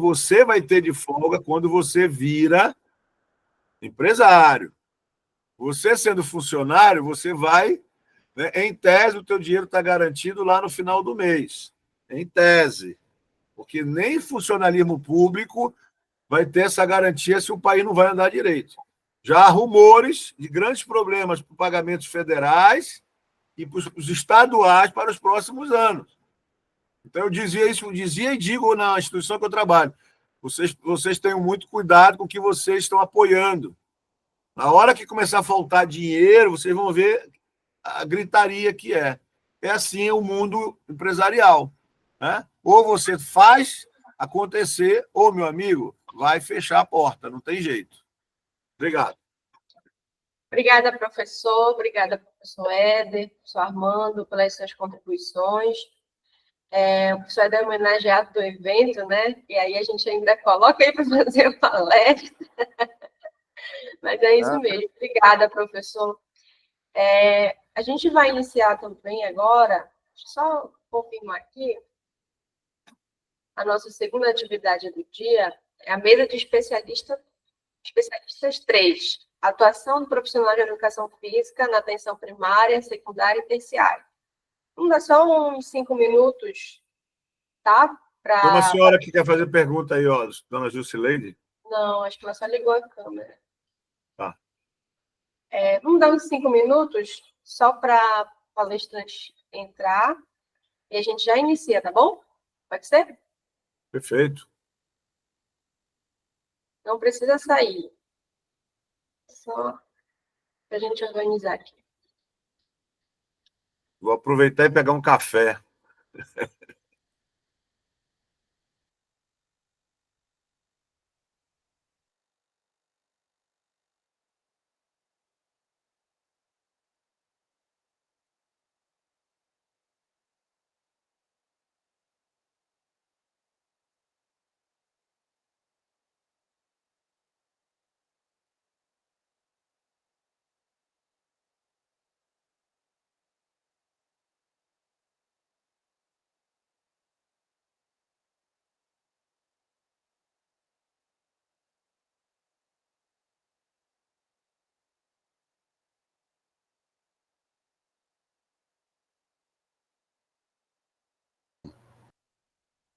você vai ter de folga quando você vira empresário. Você sendo funcionário, você vai, né, em tese, o teu dinheiro está garantido lá no final do mês. Em tese. Porque nem funcionalismo público vai ter essa garantia se o país não vai andar direito. Já há rumores de grandes problemas para pagamentos federais e para os estaduais para os próximos anos. Então, eu dizia isso, dizia e digo na instituição que eu trabalho. Vocês tenham muito cuidado com o que vocês estão apoiando. Na hora que começar a faltar dinheiro, vocês vão ver a gritaria que é. É assim o mundo empresarial. Né? Ou você faz acontecer, ou, meu amigo, vai fechar a porta, não tem jeito. Obrigado. Obrigada, professor. Obrigada, professor Éder, professor Armando, pelas suas contribuições. O professor Éder é homenageado do evento, né? E aí a gente ainda coloca ele para fazer a palestra. Mas é isso mesmo. Obrigada, professor. A gente vai iniciar também agora, deixa eu só confirmar aqui, a nossa segunda atividade do dia é a mesa de especialistas 3, atuação do profissional de educação física na atenção primária, secundária e terciária. Vamos dar só uns 5 minutos, tá? Tem uma senhora que quer fazer pergunta aí, ó, dona Jusileide. Não, acho que ela só ligou a câmera. Tá. Vamos dar uns 5 minutos só para palestrante entrar e a gente já inicia, tá bom? Pode ser? Perfeito. Não precisa sair. Só para a gente organizar aqui. Vou aproveitar e pegar um café.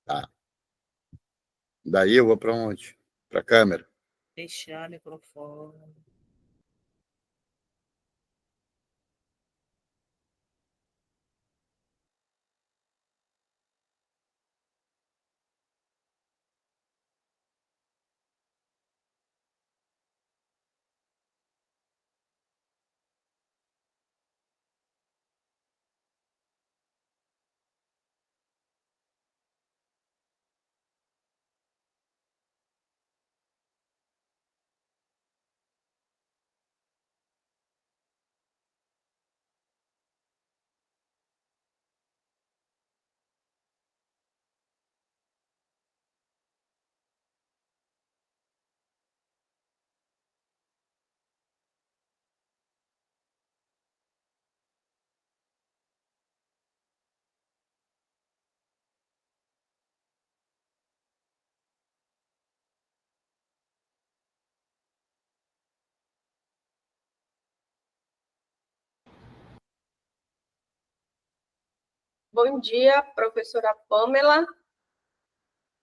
Tá. Daí eu vou para onde? Para a câmera. Fechar o microfone. Bom dia, professora Pamela.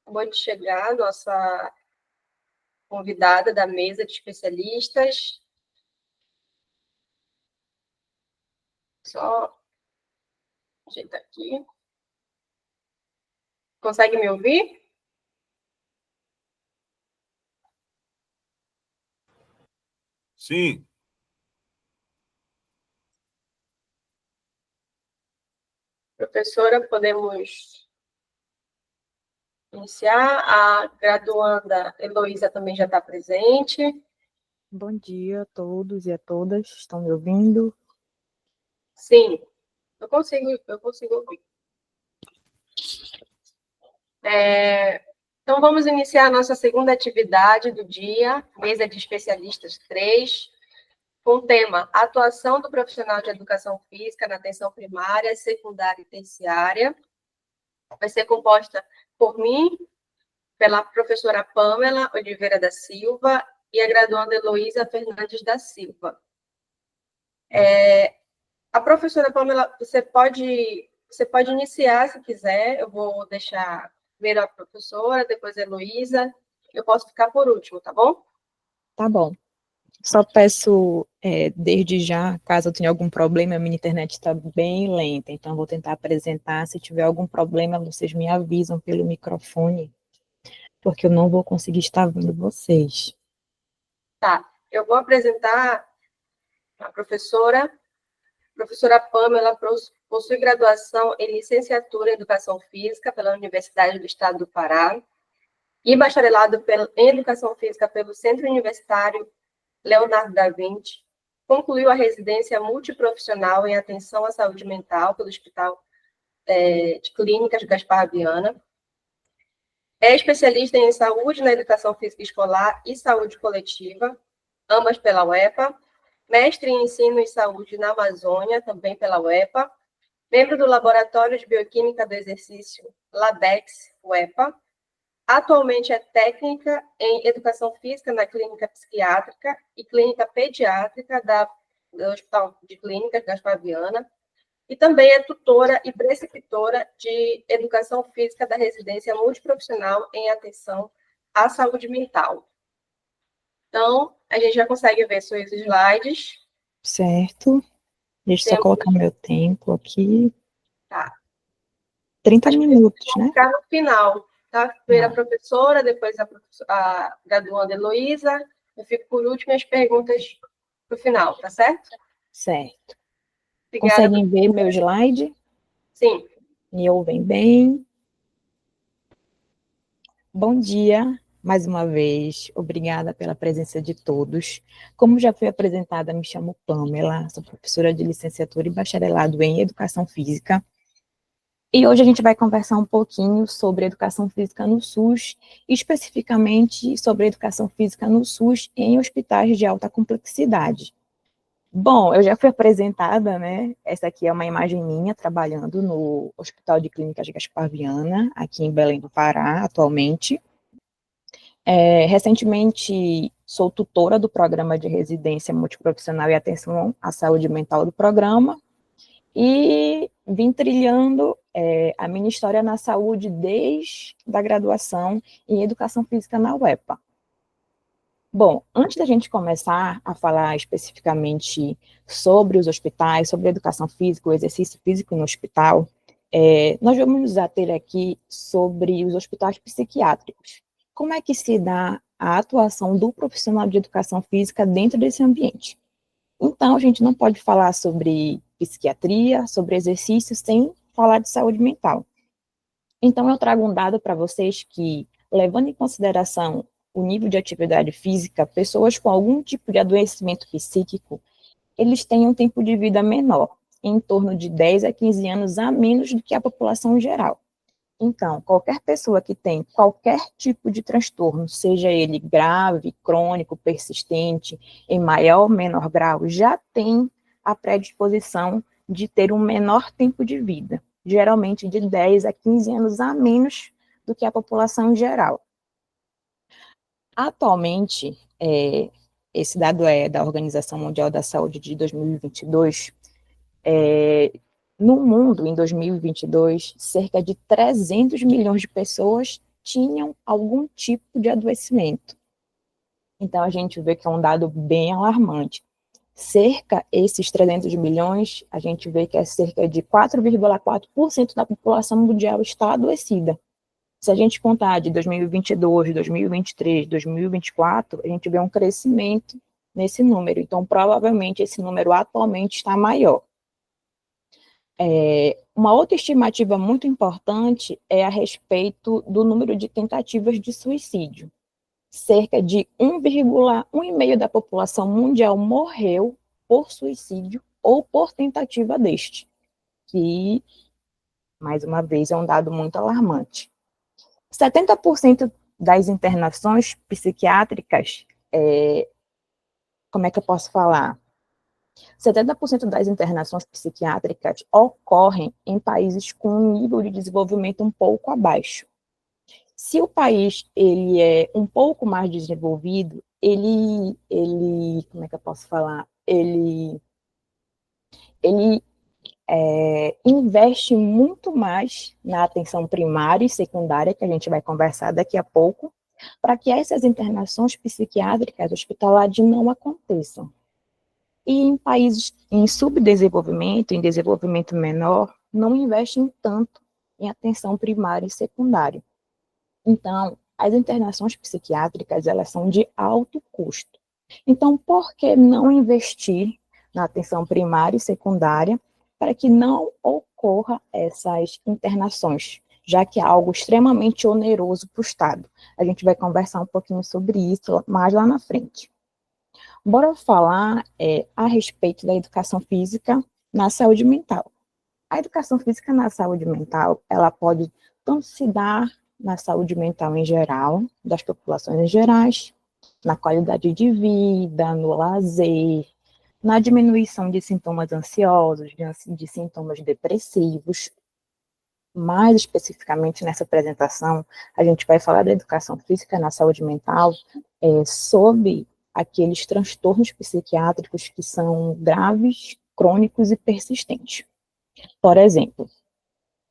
Acabou de chegar, nossa convidada da mesa de especialistas. Só ajeitar aqui. Consegue me ouvir? Sim. Professora, podemos iniciar. A graduanda Heloísa também já está presente. Bom dia a todos e a todas. Estão me ouvindo? Sim, eu consigo ouvir. Então, vamos iniciar a nossa segunda atividade do dia, mesa de especialistas 3, com o tema atuação do profissional de educação física na atenção primária, secundária e terciária. Vai ser composta por mim, pela professora Pamela Oliveira da Silva e a graduanda Heloísa Fernandes da Silva. A professora Pamela, você pode iniciar se quiser, eu vou deixar primeiro a professora, depois a Heloísa, eu posso ficar por último, tá bom? Tá bom. Só peço, desde já, caso eu tenha algum problema, a minha internet está bem lenta, então eu vou tentar apresentar. Se tiver algum problema, vocês me avisam pelo microfone, porque eu não vou conseguir estar vendo vocês. Tá, eu vou apresentar a professora Pamela possui graduação em licenciatura em Educação Física pela Universidade do Estado do Pará e bacharelado em Educação Física pelo Centro Universitário Leonardo da Vinci. Concluiu a residência multiprofissional em atenção à saúde mental pelo Hospital de Clínicas Gaspar Viana. É especialista em saúde na educação física escolar e saúde coletiva, ambas pela UEPA. Mestre em Ensino e Saúde na Amazônia, também pela UEPA, membro do Laboratório de Bioquímica do Exercício LABEX, UEPA, atualmente é técnica em Educação Física na Clínica Psiquiátrica e Clínica Pediátrica do Hospital de Clínicas Gaspar Viana, e também é tutora e preceptora de Educação Física da Residência Multiprofissional em Atenção à Saúde Mental. Então, a gente já consegue ver seus slides. Certo. Deixa eu só colocar meu tempo aqui. Tá. 30 minutos, né? Ficar no final, tá? Primeiro a professora, depois a graduanda Heloísa, eu fico por último as perguntas para o final, tá certo? Certo. Obrigada. Conseguem ver meu slide? Sim. Me ouvem bem? Bom dia, mais uma vez. Obrigada pela presença de todos. Como já foi apresentada, me chamo Pamela, sou professora de licenciatura e bacharelado em Educação Física. E hoje a gente vai conversar um pouquinho sobre educação física no SUS, especificamente sobre educação física no SUS em hospitais de alta complexidade. Bom, eu já fui apresentada, né? Essa aqui é uma imagem minha trabalhando no Hospital de Clínicas Gaspar Viana, aqui em Belém do Pará, atualmente. Recentemente, sou tutora do programa de residência multiprofissional e atenção à saúde mental do programa, e vim trilhando a minha história na saúde desde a graduação em Educação Física na UEPA. Bom, antes da gente começar a falar especificamente sobre os hospitais, sobre a educação física, o exercício físico no hospital, nós vamos nos ater aqui sobre os hospitais psiquiátricos. Como é que se dá a atuação do profissional de educação física dentro desse ambiente? Então, a gente não pode falar sobre psiquiatria, sobre exercício, sem falar de saúde mental. Então, eu trago um dado para vocês que, levando em consideração o nível de atividade física, pessoas com algum tipo de adoecimento psíquico, eles têm um tempo de vida menor, em torno de 10 a 15 anos a menos do que a população geral. Então, qualquer pessoa que tem qualquer tipo de transtorno, seja ele grave, crônico, persistente, em maior ou menor grau, já tem a predisposição de ter um menor tempo de vida, geralmente de 10 a 15 anos a menos do que a população em geral. Atualmente, esse dado é da Organização Mundial da Saúde de 2022, no mundo, em 2022, cerca de 300 milhões de pessoas tinham algum tipo de adoecimento. Então, a gente vê que é um dado bem alarmante. Esses 300 milhões, a gente vê que é cerca de 4,4% da população mundial está adoecida. Se a gente contar de 2022, 2023, 2024, a gente vê um crescimento nesse número. Então, provavelmente, esse número atualmente está maior. Uma outra estimativa muito importante é a respeito do número de tentativas de suicídio. Cerca de 1,5% da população mundial morreu por suicídio ou por tentativa deste, que, mais uma vez, é um dado muito alarmante. 70% das internações psiquiátricas, como é que eu posso falar? 70% das internações psiquiátricas ocorrem em países com um nível de desenvolvimento um pouco abaixo. Se o país ele é um pouco mais desenvolvido, como é que eu posso falar? Ele investe muito mais na atenção primária e secundária, que a gente vai conversar daqui a pouco, para que essas internações psiquiátricas hospitalares não aconteçam. E em países em subdesenvolvimento, em desenvolvimento menor, não investem tanto em atenção primária e secundária. Então, as internações psiquiátricas, elas são de alto custo. Então, por que não investir na atenção primária e secundária para que não ocorra essas internações, já que é algo extremamente oneroso para o Estado? A gente vai conversar um pouquinho sobre isso mais lá na frente. Bora falar a respeito da educação física na saúde mental. A educação física na saúde mental, ela pode tanto se dar na saúde mental em geral, das populações em gerais, na qualidade de vida, no lazer, na diminuição de sintomas ansiosos, de sintomas depressivos. Mais especificamente nessa apresentação, a gente vai falar da educação física na saúde mental sob aqueles transtornos psiquiátricos que são graves, crônicos e persistentes. Por exemplo,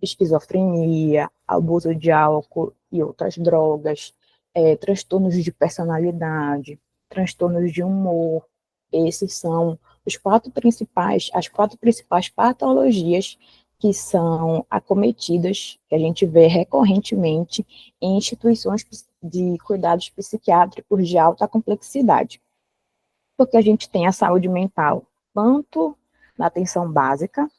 esquizofrenia, abuso de álcool e outras drogas, transtornos de personalidade, transtornos de humor. Esses são as quatro principais patologias que são acometidas, que a gente vê recorrentemente em instituições de cuidados psiquiátricos de alta complexidade. Porque a gente tem a saúde mental tanto na atenção básica,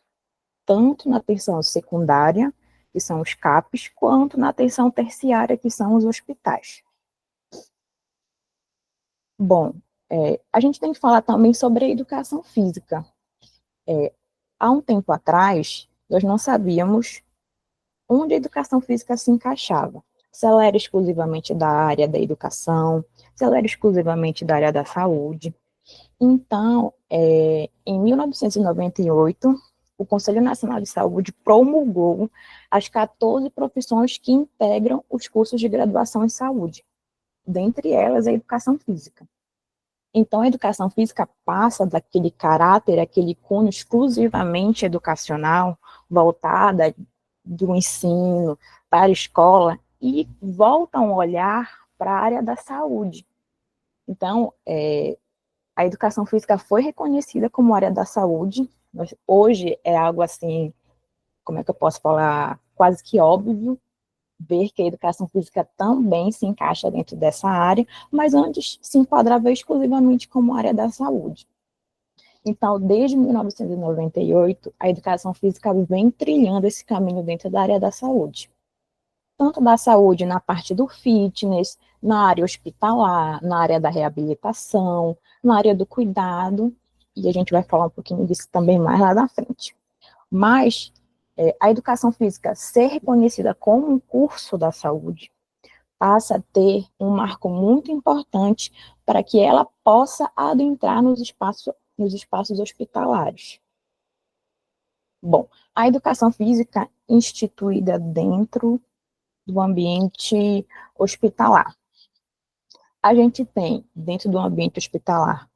tanto na atenção secundária, que são os CAPs, quanto na atenção terciária, que são os hospitais. Bom, a gente tem que falar também sobre a educação física. Há um tempo atrás, nós não sabíamos onde a educação física se encaixava. Se ela era exclusivamente da área da educação, se ela era exclusivamente da área da saúde. Então, em 1998, o Conselho Nacional de Saúde promulgou as 14 profissões que integram os cursos de graduação em saúde, dentre elas a educação física. Então, a educação física passa daquele caráter, aquele cunho exclusivamente educacional, voltada do ensino para a escola, e volta um olhar para a área da saúde. Então, a educação física foi reconhecida como área da saúde. Hoje é algo assim, como é que eu posso falar, quase que óbvio, ver que a educação física também se encaixa dentro dessa área, mas antes se enquadrava exclusivamente como área da saúde. Então, desde 1998, a educação física vem trilhando esse caminho dentro da área da saúde. Tanto da saúde na parte do fitness, na área hospitalar, na área da reabilitação, na área do cuidado, e a gente vai falar um pouquinho disso também mais lá na frente. Mas a educação física ser reconhecida como um curso da saúde passa a ter um marco muito importante para que ela possa adentrar nos espaços hospitalares. Bom, a educação física instituída dentro do ambiente hospitalar. A gente tem, dentro do ambiente hospitalar,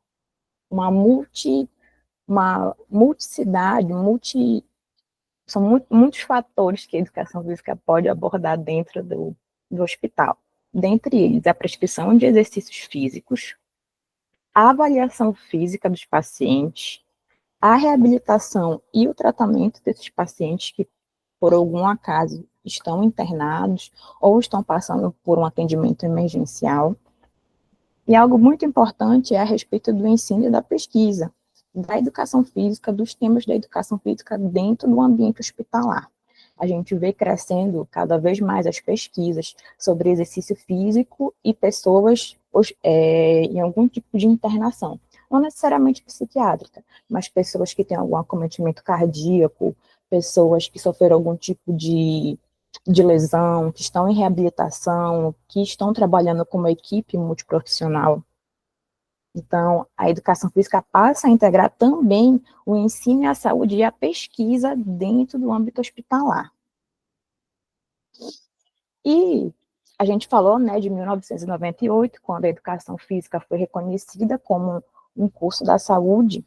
uma multiplicidade, são muitos fatores que a educação física pode abordar dentro do hospital. Dentre eles, a prescrição de exercícios físicos, a avaliação física dos pacientes, a reabilitação e o tratamento desses pacientes que, por algum acaso, estão internados ou estão passando por um atendimento emergencial. E algo muito importante é a respeito do ensino e da pesquisa, da educação física, dos temas da educação física dentro do ambiente hospitalar. A gente vê crescendo cada vez mais as pesquisas sobre exercício físico e pessoas em algum tipo de internação. Não necessariamente psiquiátrica, mas pessoas que têm algum acometimento cardíaco, pessoas que sofreram algum tipo de lesão, que estão em reabilitação, que estão trabalhando como equipe multiprofissional. Então, a educação física passa a integrar também o ensino e a saúde e a pesquisa dentro do âmbito hospitalar. E A gente falou, né, de 1998, quando a educação física foi reconhecida como um curso da saúde,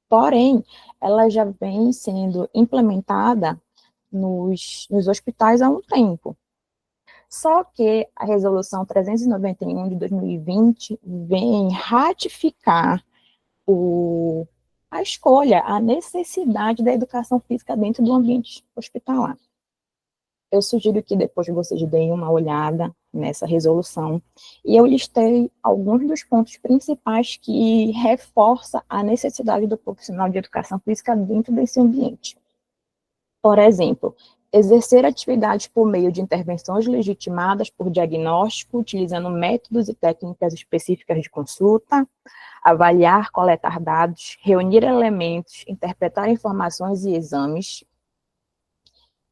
porém, ela já vem sendo implementada nos hospitais há um tempo. Só que a Resolução 391 de 2020 vem ratificar a escolha, a necessidade da educação física dentro do ambiente hospitalar. Eu sugiro que depois vocês deem uma olhada nessa resolução, e eu listei alguns dos pontos principais que reforçam a necessidade do profissional de educação física dentro desse ambiente. Por exemplo, exercer atividades por meio de intervenções legitimadas por diagnóstico, utilizando métodos e técnicas específicas de consulta, avaliar, coletar dados, reunir elementos, interpretar informações e exames,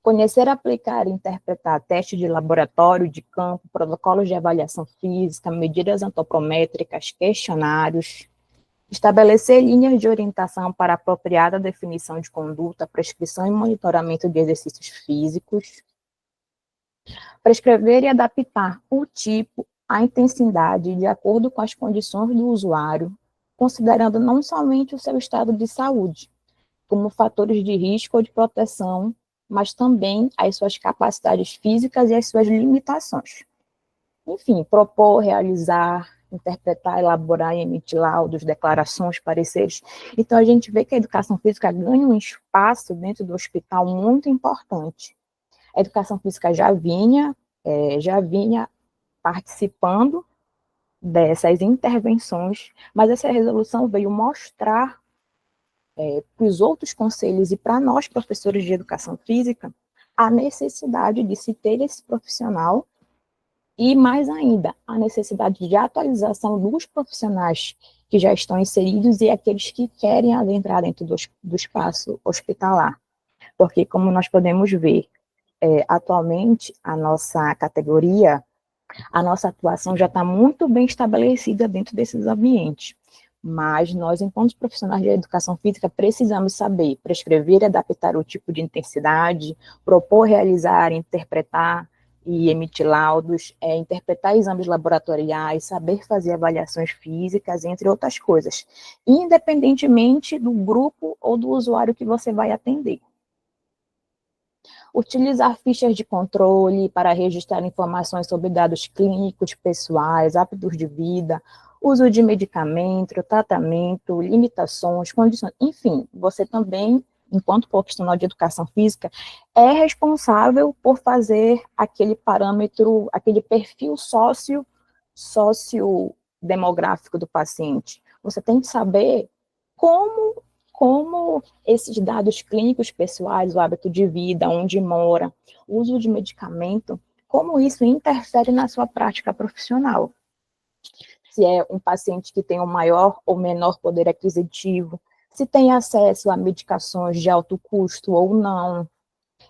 conhecer, aplicar e interpretar testes de laboratório, de campo, protocolos de avaliação física, medidas antropométricas, questionários, estabelecer linhas de orientação para apropriada definição de conduta, prescrição e monitoramento de exercícios físicos, prescrever e adaptar o tipo, a intensidade de acordo com as condições do usuário, considerando não somente o seu estado de saúde, como fatores de risco ou de proteção, mas também as suas capacidades físicas e as suas limitações. Enfim, propor, realizar, interpretar, elaborar e emitir laudos, declarações, pareceres. Então, a gente vê que a educação física ganha um espaço dentro do hospital muito importante. A educação física já vinha participando dessas intervenções, mas essa resolução veio mostrar para os outros conselhos e para nós, professores de educação física, a necessidade de se ter esse profissional e, mais ainda, a necessidade de atualização dos profissionais que já estão inseridos e aqueles que querem adentrar dentro do espaço hospitalar. Porque, como nós podemos ver, atualmente, a nossa categoria, a nossa atuação já está muito bem estabelecida dentro desses ambientes. Mas nós, enquanto profissionais de educação física, precisamos saber prescrever e adaptar o tipo de intensidade, propor, realizar, interpretar e emitir laudos, interpretar exames laboratoriais, saber fazer avaliações físicas, entre outras coisas, independentemente do grupo ou do usuário que você vai atender. Utilizar fichas de controle para registrar informações sobre dados clínicos, pessoais, hábitos de vida, uso de medicamento, tratamento, limitações, condições, enfim, você também, enquanto profissional de educação física, é responsável por fazer aquele parâmetro, aquele perfil sociodemográfico do paciente. Você tem que saber como esses dados clínicos pessoais, o hábito de vida, onde mora, o uso de medicamento, como isso interfere na sua prática profissional. Se é um paciente que tem um maior ou menor poder aquisitivo, se tem acesso a medicações de alto custo ou não,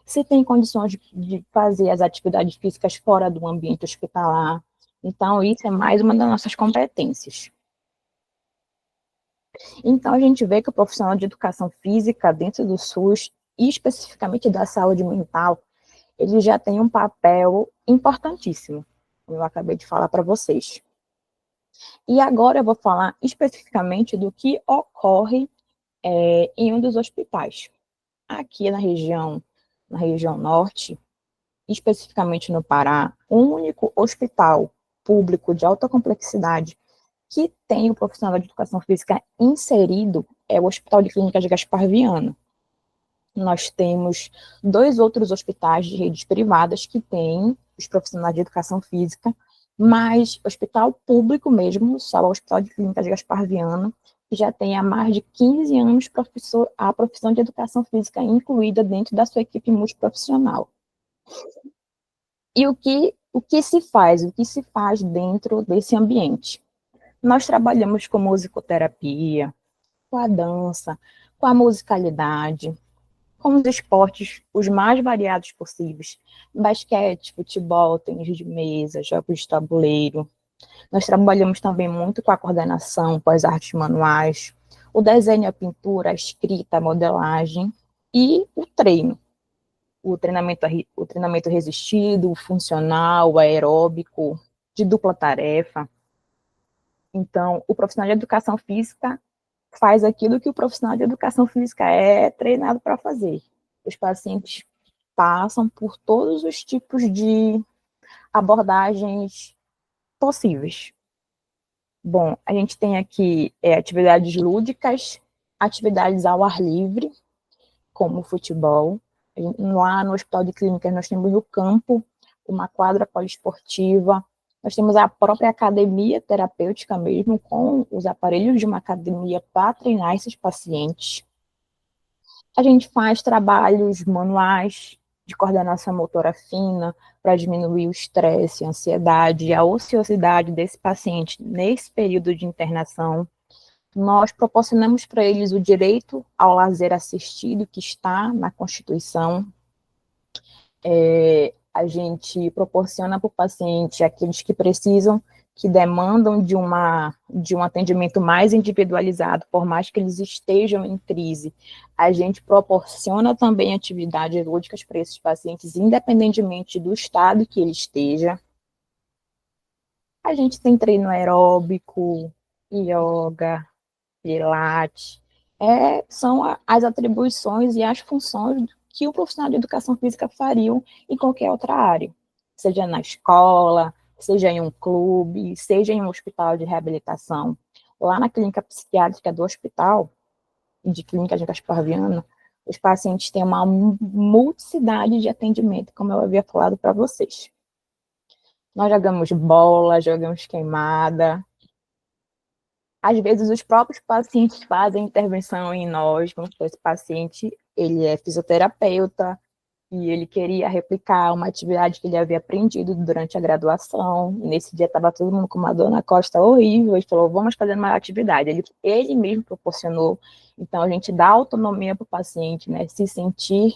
se tem condições de fazer as atividades físicas fora do ambiente hospitalar. Então, isso é mais uma das nossas competências. Então, a gente vê que o profissional de educação física dentro do SUS, e especificamente da saúde mental, ele já tem um papel importantíssimo, como eu acabei de falar para vocês. E agora eu vou falar especificamente do que ocorre em um dos hospitais. Aqui na região norte, especificamente no Pará, o único hospital público de alta complexidade que tem o profissional de educação física inserido é o Hospital de Clínicas de Gaspar Viana. Nós temos 2 outros hospitais de redes privadas que têm os profissionais de educação física, mas o hospital público mesmo, só o Hospital de Clínicas de Gaspar Viana, que já tem há mais de 15 anos a profissão de educação física incluída dentro da sua equipe multiprofissional. E o que se faz dentro desse ambiente? Nós trabalhamos com musicoterapia, com a dança, com a musicalidade, com os esportes os mais variados possíveis, basquete, futebol, tênis de mesa, jogos de tabuleiro. Nós trabalhamos também muito com a coordenação, com as artes manuais, o desenho, a pintura, a escrita, a modelagem e o treino. o treinamento resistido, o funcional, o aeróbico, de dupla tarefa. Então, o profissional de educação física faz aquilo que o profissional de educação física é treinado para fazer. Os pacientes passam por todos os tipos de abordagens possíveis. Bom, a gente tem aqui atividades lúdicas, atividades ao ar livre, como futebol. Lá no Hospital de Clínicas nós temos o campo, uma quadra poliesportiva, nós temos a própria academia terapêutica mesmo, com os aparelhos de uma academia para treinar esses pacientes. A gente faz trabalhos manuais de coordenação motora fina para diminuir o estresse, a ansiedade e a ociosidade desse paciente nesse período de internação. Nós proporcionamos para eles o direito ao lazer assistido que está na Constituição. A gente proporciona para o paciente aqueles que precisam, que demandam de um atendimento mais individualizado, por mais que eles estejam em crise. A gente proporciona também atividades lúdicas para esses pacientes, independentemente do estado que ele esteja. A gente tem treino aeróbico, yoga, pilates, são as atribuições e as funções que o profissional de educação física faria em qualquer outra área, seja na escola, seja em um clube, seja em um hospital de reabilitação. Lá na clínica psiquiátrica do hospital, de clínica de Gaspar Viana, os pacientes têm uma multiplicidade de atendimento, como eu havia falado para vocês. Nós jogamos bola, jogamos queimada. Às vezes, os próprios pacientes fazem intervenção em nós, como se esse paciente, ele é fisioterapeuta, e ele queria replicar uma atividade que ele havia aprendido durante a graduação. Nesse dia estava todo mundo com uma dor na costa horrível, e falou, vamos fazer uma atividade. Ele mesmo proporcionou. Então, a gente dá autonomia para o paciente, né, se sentir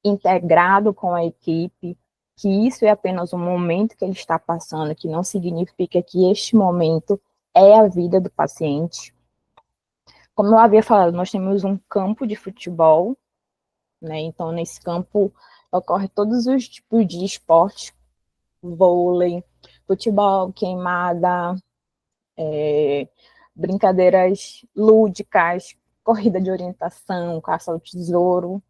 integrado com a equipe, que isso é apenas um momento que ele está passando, que não significa que este momento é a vida do paciente. Como eu havia falado, nós temos um campo de futebol, né? Então, nesse campo, ocorre todos os tipos de esportes, vôlei, futebol, queimada, brincadeiras lúdicas, corrida de orientação, caça ao tesouro.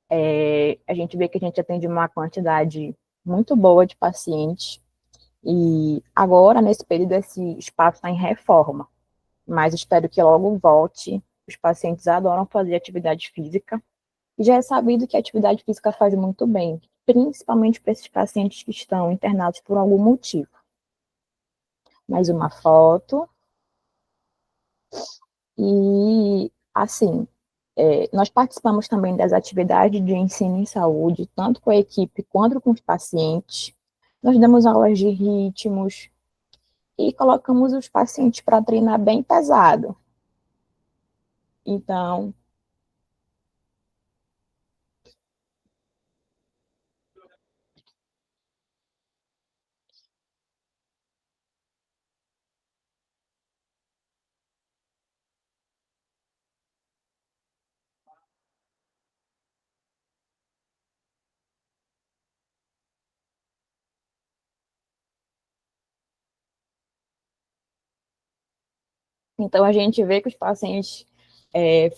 A gente vê que a gente atende uma quantidade muito boa de pacientes, e agora, nesse período, esse espaço está em reforma, mas espero que logo volte. Os pacientes adoram fazer atividade física, e já é sabido que a atividade física faz muito bem, principalmente para esses pacientes que estão internados por algum motivo. Mais uma foto. E, assim, nós participamos também das atividades de ensino em saúde, tanto com a equipe quanto com os pacientes. Nós damos aulas de ritmos e colocamos os pacientes para treinar bem pesado. Então, a gente vê que os pacientes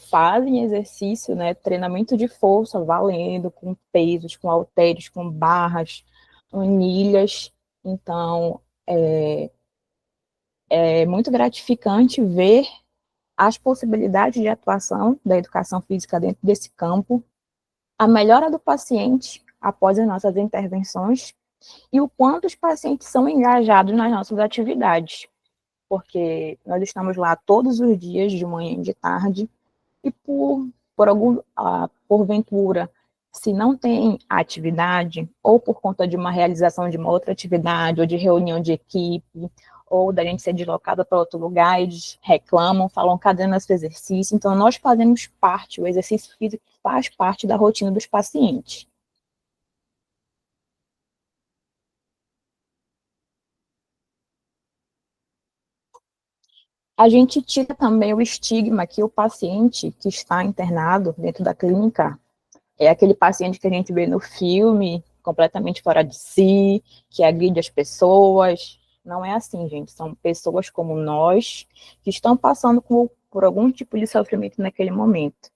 fazem exercício, né, treinamento de força, valendo, com pesos, com halteres, com barras, anilhas. Então, é muito gratificante ver as possibilidades de atuação da educação física dentro desse campo, a melhora do paciente após as nossas intervenções e o quanto os pacientes são engajados nas nossas atividades, porque nós estamos lá todos os dias, de manhã e de tarde, e porventura, se não tem atividade, ou por conta de uma realização de uma outra atividade, ou de reunião de equipe, ou da gente ser deslocada para outro lugar, eles reclamam, falam, cadê nosso exercício? Então, nós fazemos parte, o exercício físico faz parte da rotina dos pacientes. A gente tira também o estigma que o paciente que está internado dentro da clínica É aquele paciente que a gente vê no filme, completamente fora de si, que agride as pessoas. Não é assim, gente. São pessoas como nós, que estão passando por algum tipo de sofrimento naquele momento.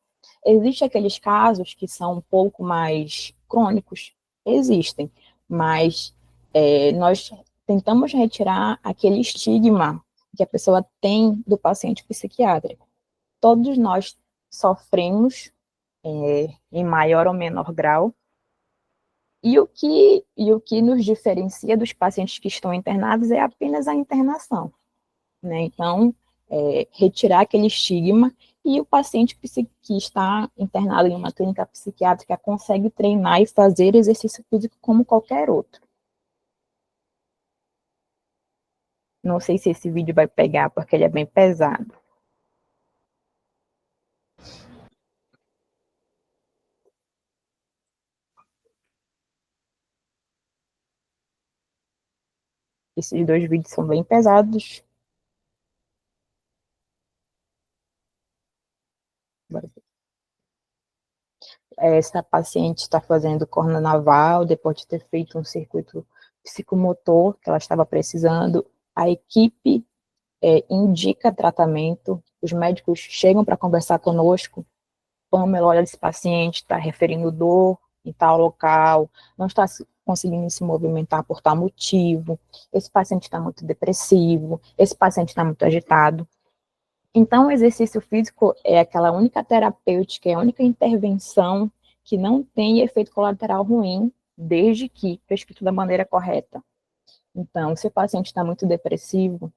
Existem aqueles casos que são um pouco mais crônicos? Existem, mas nós tentamos retirar aquele estigma que a pessoa tem do paciente psiquiátrico. Todos nós sofremos em maior ou menor grau, e o que nos diferencia dos pacientes que estão internados é apenas a internação, né? Então, retirar aquele estigma, e o paciente que está internado em uma clínica psiquiátrica consegue treinar e fazer exercício físico como qualquer outro. Não sei se esse vídeo vai pegar, porque ele é bem pesado. Esses dois vídeos são bem pesados. Essa paciente está fazendo naval depois de ter feito um circuito psicomotor que ela estava precisando. A equipe indica tratamento, os médicos chegam para conversar conosco. Pamela, olha, esse paciente está referindo dor em tal local, não está conseguindo se movimentar por tal motivo, esse paciente está muito depressivo, esse paciente está muito agitado. Então, o exercício físico é aquela única terapêutica, é a única intervenção que não tem efeito colateral ruim, desde que prescrito da maneira correta. Então, se o paciente está muito depressivo,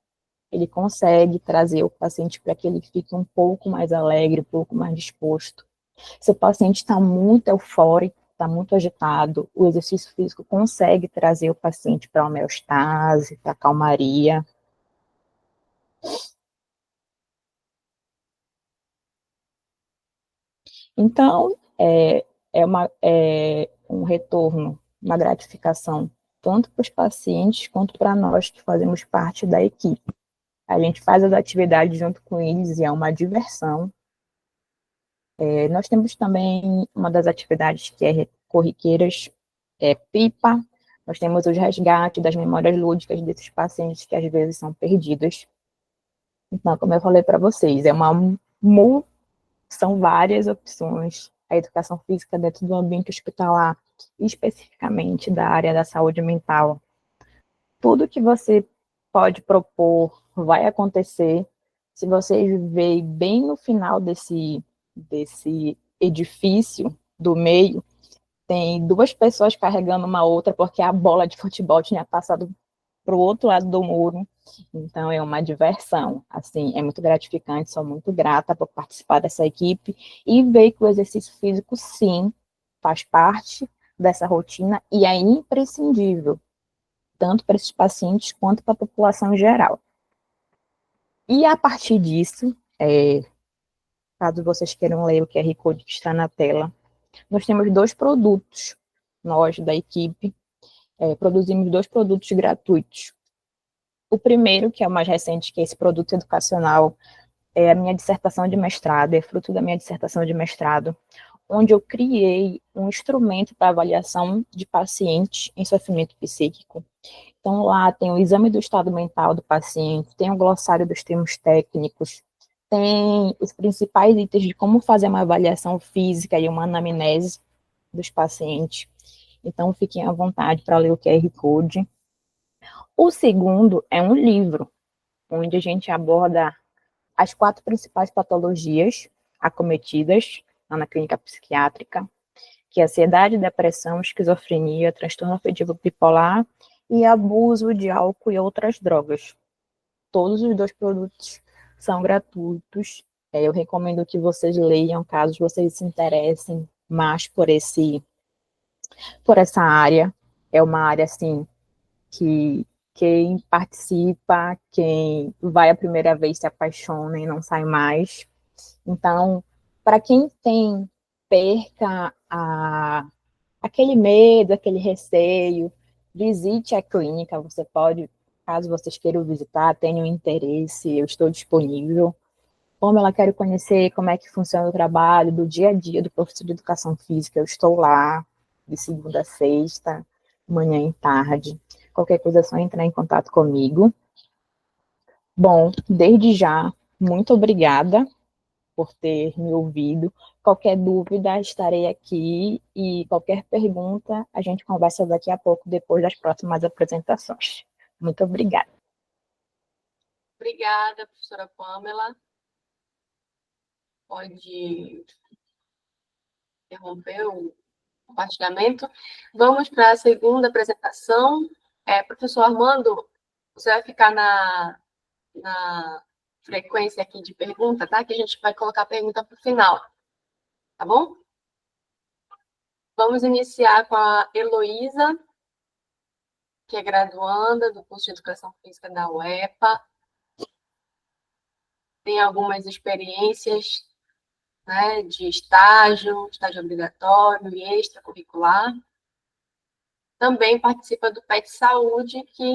ele consegue trazer o paciente para que ele fique um pouco mais alegre, um pouco mais disposto. Se o paciente está muito eufórico, está muito agitado, o exercício físico consegue trazer o paciente para a homeostase, para a calmaria. Então, um retorno, uma gratificação, tanto para os pacientes quanto para nós que fazemos parte da equipe. A gente faz as atividades junto com eles e é uma diversão. Nós temos também uma das atividades que é corriqueiras, pipa. Nós temos os resgates das memórias lúdicas desses pacientes que às vezes são perdidas. Então, como eu falei para vocês, são várias opções. A educação física dentro do ambiente hospitalar, especificamente da área da saúde mental. Tudo que você pode propor vai acontecer. Se vocês verem bem no final desse edifício do meio, tem duas pessoas carregando uma outra, porque a bola de futebol tinha passado para o outro lado do muro. Então, é uma diversão. Assim, é muito gratificante, sou muito grata por participar dessa equipe e ver que o exercício físico, sim, faz parte dessa rotina e é imprescindível, tanto para esses pacientes quanto para a população em geral. E a partir disso, caso vocês queiram ler o QR Code que está na tela, nós temos dois produtos, nós da equipe, produzimos dois produtos gratuitos. O primeiro, que é o mais recente, que é esse produto educacional, é a minha dissertação de mestrado, é fruto da minha dissertação de mestrado, onde eu criei um instrumento para avaliação de pacientes em sofrimento psíquico. Então, lá tem o exame do estado mental do paciente, tem o glossário dos termos técnicos, tem os principais itens de como fazer uma avaliação física e uma anamnese dos pacientes. Então, fiquem à vontade para ler o QR Code. O segundo é um livro, onde a gente aborda as 4 principais patologias acometidas na clínica psiquiátrica, que é ansiedade, depressão, esquizofrenia, transtorno afetivo bipolar e abuso de álcool e outras drogas. Todos os 2 produtos são gratuitos. Eu recomendo que vocês leiam, caso vocês se interessem mais por essa área. É uma área, assim, que quem participa, quem vai a primeira vez se apaixona e não sai mais. Então, para quem perca aquele medo, aquele receio, visite a clínica. Você pode, caso vocês queiram visitar, tenham interesse, eu estou disponível. Pamela, quero conhecer como é que funciona o trabalho do dia a dia do professor de educação física. Eu estou lá de segunda a sexta, manhã e tarde. Qualquer coisa é só entrar em contato comigo. Bom, desde já, muito obrigada por ter me ouvido. Qualquer dúvida, estarei aqui e qualquer pergunta, a gente conversa daqui a pouco, depois das próximas apresentações. Muito obrigada. Obrigada, professora Pamela. Pode interromper o compartilhamento. Vamos para a segunda apresentação. Professor Armando, você vai ficar na frequência aqui de pergunta, tá? Que a gente vai colocar a pergunta para o final, tá bom? Vamos iniciar com a Heloísa, que é graduanda do curso de Educação Física da UEPA. Tem algumas experiências, né, de estágio obrigatório e extracurricular. Também participa do PET Saúde, que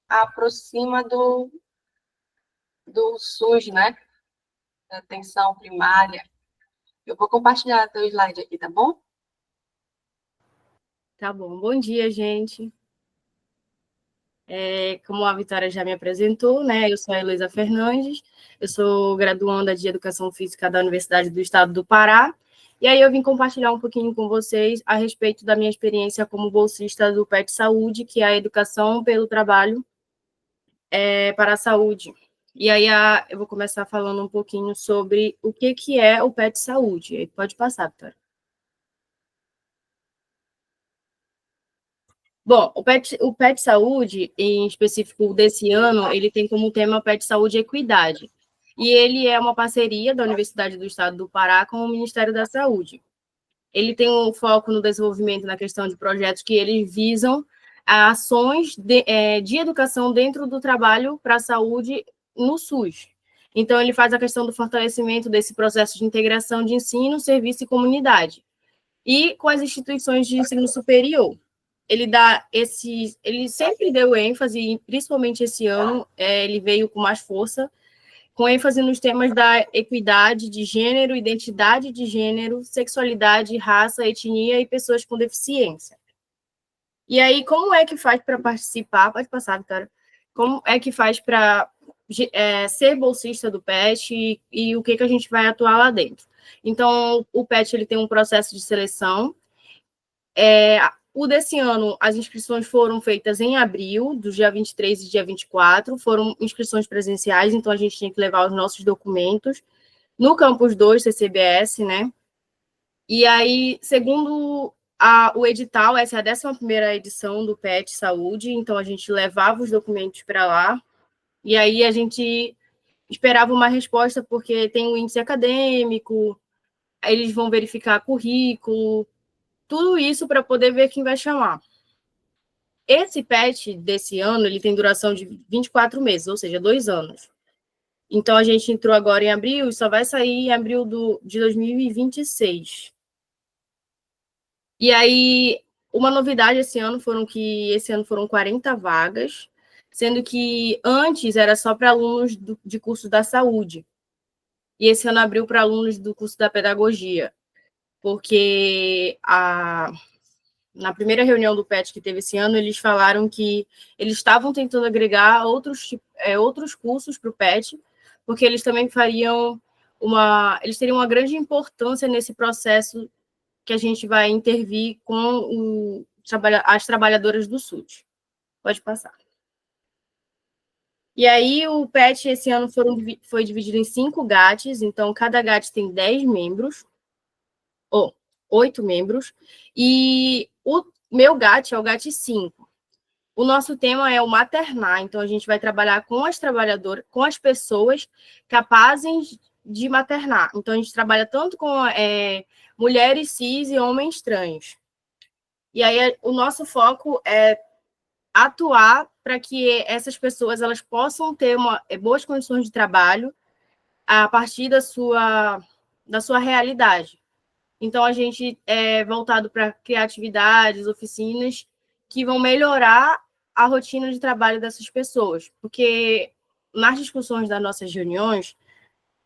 aproxima do SUS, né, da atenção primária. Eu vou compartilhar teu slide aqui, tá bom? Tá bom. Bom dia, gente. Como a Vitória já me apresentou, né, eu sou a Heloísa Fernandes, eu sou graduanda de Educação Física da Universidade do Estado do Pará, e aí eu vim compartilhar um pouquinho com vocês a respeito da minha experiência como bolsista do PET Saúde, que é a Educação pelo Trabalho para a Saúde. E aí eu vou começar falando um pouquinho sobre o que é o PET Saúde. Aí pode passar, Vitória. Bom, o PET Saúde, em específico desse ano, ele tem como tema PET Saúde e Equidade. E ele é uma parceria da Universidade do Estado do Pará com o Ministério da Saúde. Ele tem um foco no desenvolvimento na questão de projetos que eles visam ações de educação dentro do trabalho para a saúde no SUS. Então, ele faz a questão do fortalecimento desse processo de integração de ensino, serviço e comunidade. E com as instituições de ensino superior. Ele sempre deu ênfase, principalmente esse ano, ele veio com mais força, com ênfase nos temas da equidade de gênero, identidade de gênero, sexualidade, raça, etnia e pessoas com deficiência. E aí, como é que faz para participar? Pode passar, Vitória. Como é que faz para ser bolsista do PET e o que a gente vai atuar lá dentro? Então, o PET ele tem um processo de seleção. O desse ano, as inscrições foram feitas em abril, do dia 23 e dia 24, foram inscrições presenciais, então a gente tinha que levar os nossos documentos no Campus 2, CCBS, né? E aí, segundo o edital, essa é a 11ª edição do PET Saúde, então a gente levava os documentos para lá, e aí a gente esperava uma resposta, porque tem um índice acadêmico, aí eles vão verificar currículo, tudo isso para poder ver quem vai chamar. Esse PET desse ano, ele tem duração de 24 meses, ou seja, 2 anos. Então, a gente entrou agora em abril e só vai sair em abril de 2026. E aí, uma novidade esse ano foram 40 vagas, sendo que antes era só para alunos de curso da saúde. E esse ano abriu para alunos do curso da pedagogia, porque na primeira reunião do PET que teve esse ano, eles falaram que eles estavam tentando agregar outros cursos para o PET, porque eles também eles teriam uma grande importância nesse processo que a gente vai intervir com as trabalhadoras do SUS. Pode passar. E aí, o PET esse ano foi dividido em 5 GATs, então cada GAT tem 10 membros, 8 membros, e o meu GAT é o GAT 5. O nosso tema é o maternar, então a gente vai trabalhar com as trabalhadoras, com as pessoas capazes de maternar. Então a gente trabalha tanto com mulheres cis e homens trans. E aí o nosso foco é atuar para que essas pessoas elas possam ter boas condições de trabalho a partir da sua realidade. Então, a gente é voltado para criatividades, oficinas, que vão melhorar a rotina de trabalho dessas pessoas. Porque nas discussões das nossas reuniões,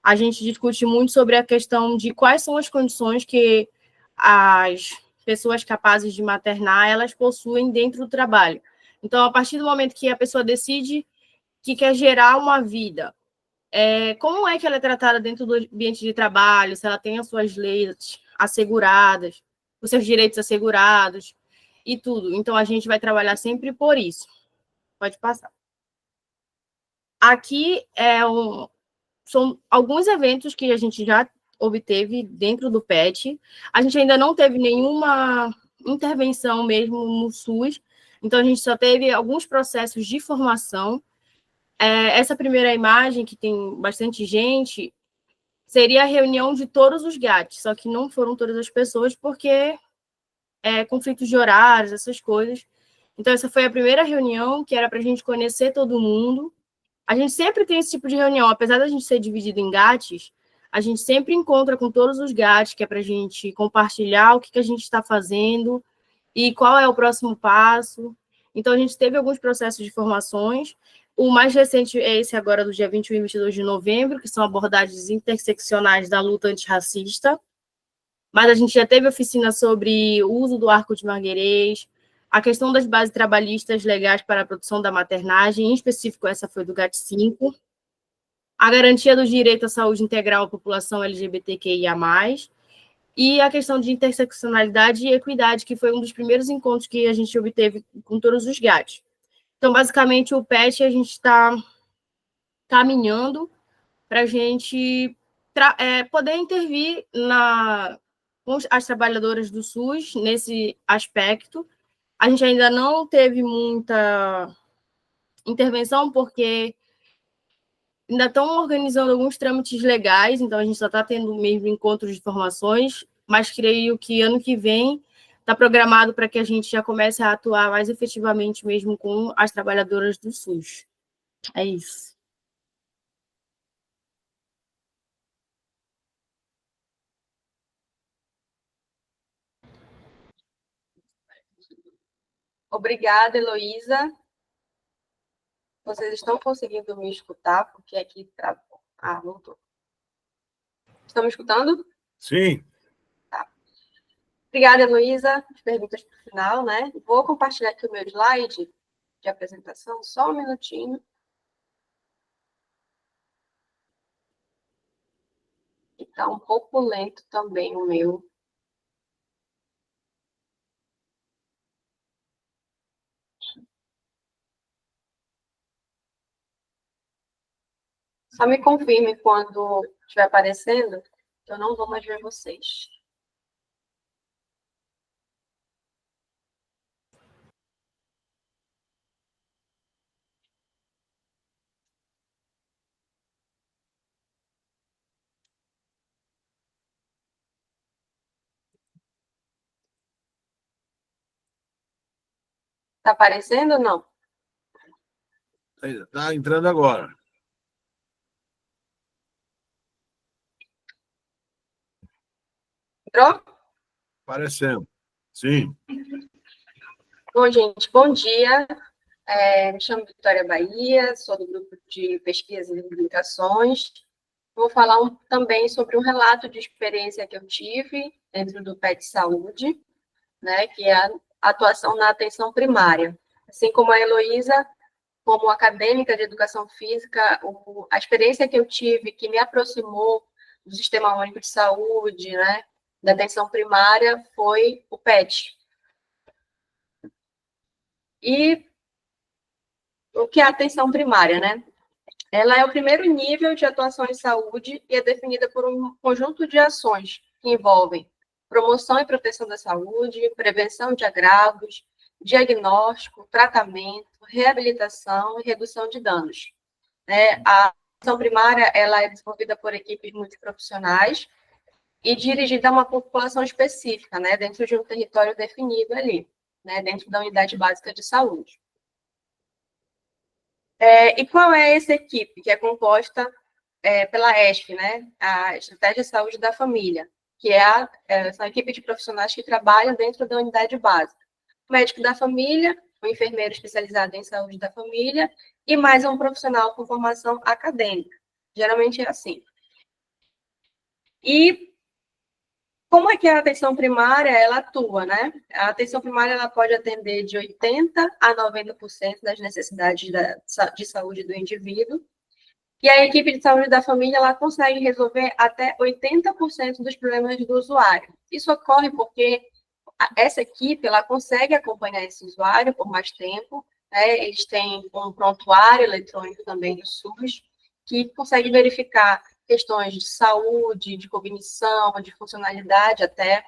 a gente discute muito sobre a questão de quais são as condições que as pessoas capazes de maternar, elas possuem dentro do trabalho. Então, a partir do momento que a pessoa decide que quer gerar uma vida, como é que ela é tratada dentro do ambiente de trabalho, se ela tem as suas leis asseguradas, os seus direitos assegurados e tudo. Então, a gente vai trabalhar sempre por isso. Pode passar. Aqui são alguns eventos que a gente já obteve dentro do PET. A gente ainda não teve nenhuma intervenção mesmo no SUS, então a gente só teve alguns processos de formação. Essa primeira imagem, que tem bastante gente, seria a reunião de todos os GATs, só que não foram todas as pessoas, porque conflitos de horários, essas coisas. Então, essa foi a primeira reunião, que era para a gente conhecer todo mundo. A gente sempre tem esse tipo de reunião, apesar da gente ser dividido em GATs, a gente sempre encontra com todos os GATs, que é para a gente compartilhar o que a gente está fazendo e qual é o próximo passo. Então, a gente teve alguns processos de formações. O mais recente é esse agora, do dia 21 e 22 de novembro, que são abordagens interseccionais da luta antirracista. Mas a gente já teve oficina sobre o uso do arco de Marguerês, a questão das bases trabalhistas legais para a produção da maternagem, em específico essa foi do GAT5, a garantia do direito à saúde integral à população LGBTQIA+, e a questão de interseccionalidade e equidade, que foi um dos primeiros encontros que a gente obteve com todos os GATs. Então, basicamente, o PET, a gente está caminhando para a gente poder intervir com as trabalhadoras do SUS nesse aspecto. A gente ainda não teve muita intervenção, porque ainda estão organizando alguns trâmites legais, então a gente só está tendo mesmo encontros de formações, mas creio que ano que vem está programado para que a gente já comece a atuar mais efetivamente mesmo com as trabalhadoras do SUS. É isso. Obrigada, Heloísa. Vocês estão conseguindo me escutar? Porque aqui travou. Voltou. Estão me escutando? Sim. Tá. Obrigada, Heloísa. As perguntas para o final, né? Vou compartilhar aqui o meu slide de apresentação, só um minutinho. Está um pouco lento também o meu. Só me confirme quando estiver aparecendo, que eu não vou mais ver vocês. Está aparecendo ou não? Está entrando agora. Entrou? Aparecendo. Sim. Bom, gente, bom dia. Me chamo Vitória Bahia, sou do grupo de pesquisa e publicações. Vou falar também sobre um relato de experiência que eu tive dentro do PET Saúde, né, que é a atuação na atenção primária. Assim como a Heloísa, como acadêmica de educação física, a experiência que eu tive, que me aproximou do Sistema Único de Saúde, né, da atenção primária, foi o PET. E o que é a atenção primária, né? Ela é o primeiro nível de atuação em saúde e é definida por um conjunto de ações que envolvem promoção e proteção da saúde, prevenção de agravos, diagnóstico, tratamento, reabilitação e redução de danos. A atenção primária ela é desenvolvida por equipes multiprofissionais e dirigida a uma população específica, né, dentro de um território definido ali, né, dentro da unidade básica de saúde. E qual é essa equipe, que é composta pela ESF, né, a Estratégia de Saúde da Família, que são a equipe de profissionais que trabalham dentro da unidade básica. O médico da família, o enfermeiro especializado em saúde da família e mais um profissional com formação acadêmica. Geralmente é assim. E como é que a atenção primária ela atua, né? A atenção primária ela pode atender de 80% a 90% das necessidades de saúde do indivíduo. E a equipe de saúde da família ela consegue resolver até 80% dos problemas do usuário. Isso ocorre porque essa equipe ela consegue acompanhar esse usuário por mais tempo, né? Eles têm um prontuário eletrônico também do SUS, que consegue verificar questões de saúde, de cognição, de funcionalidade até,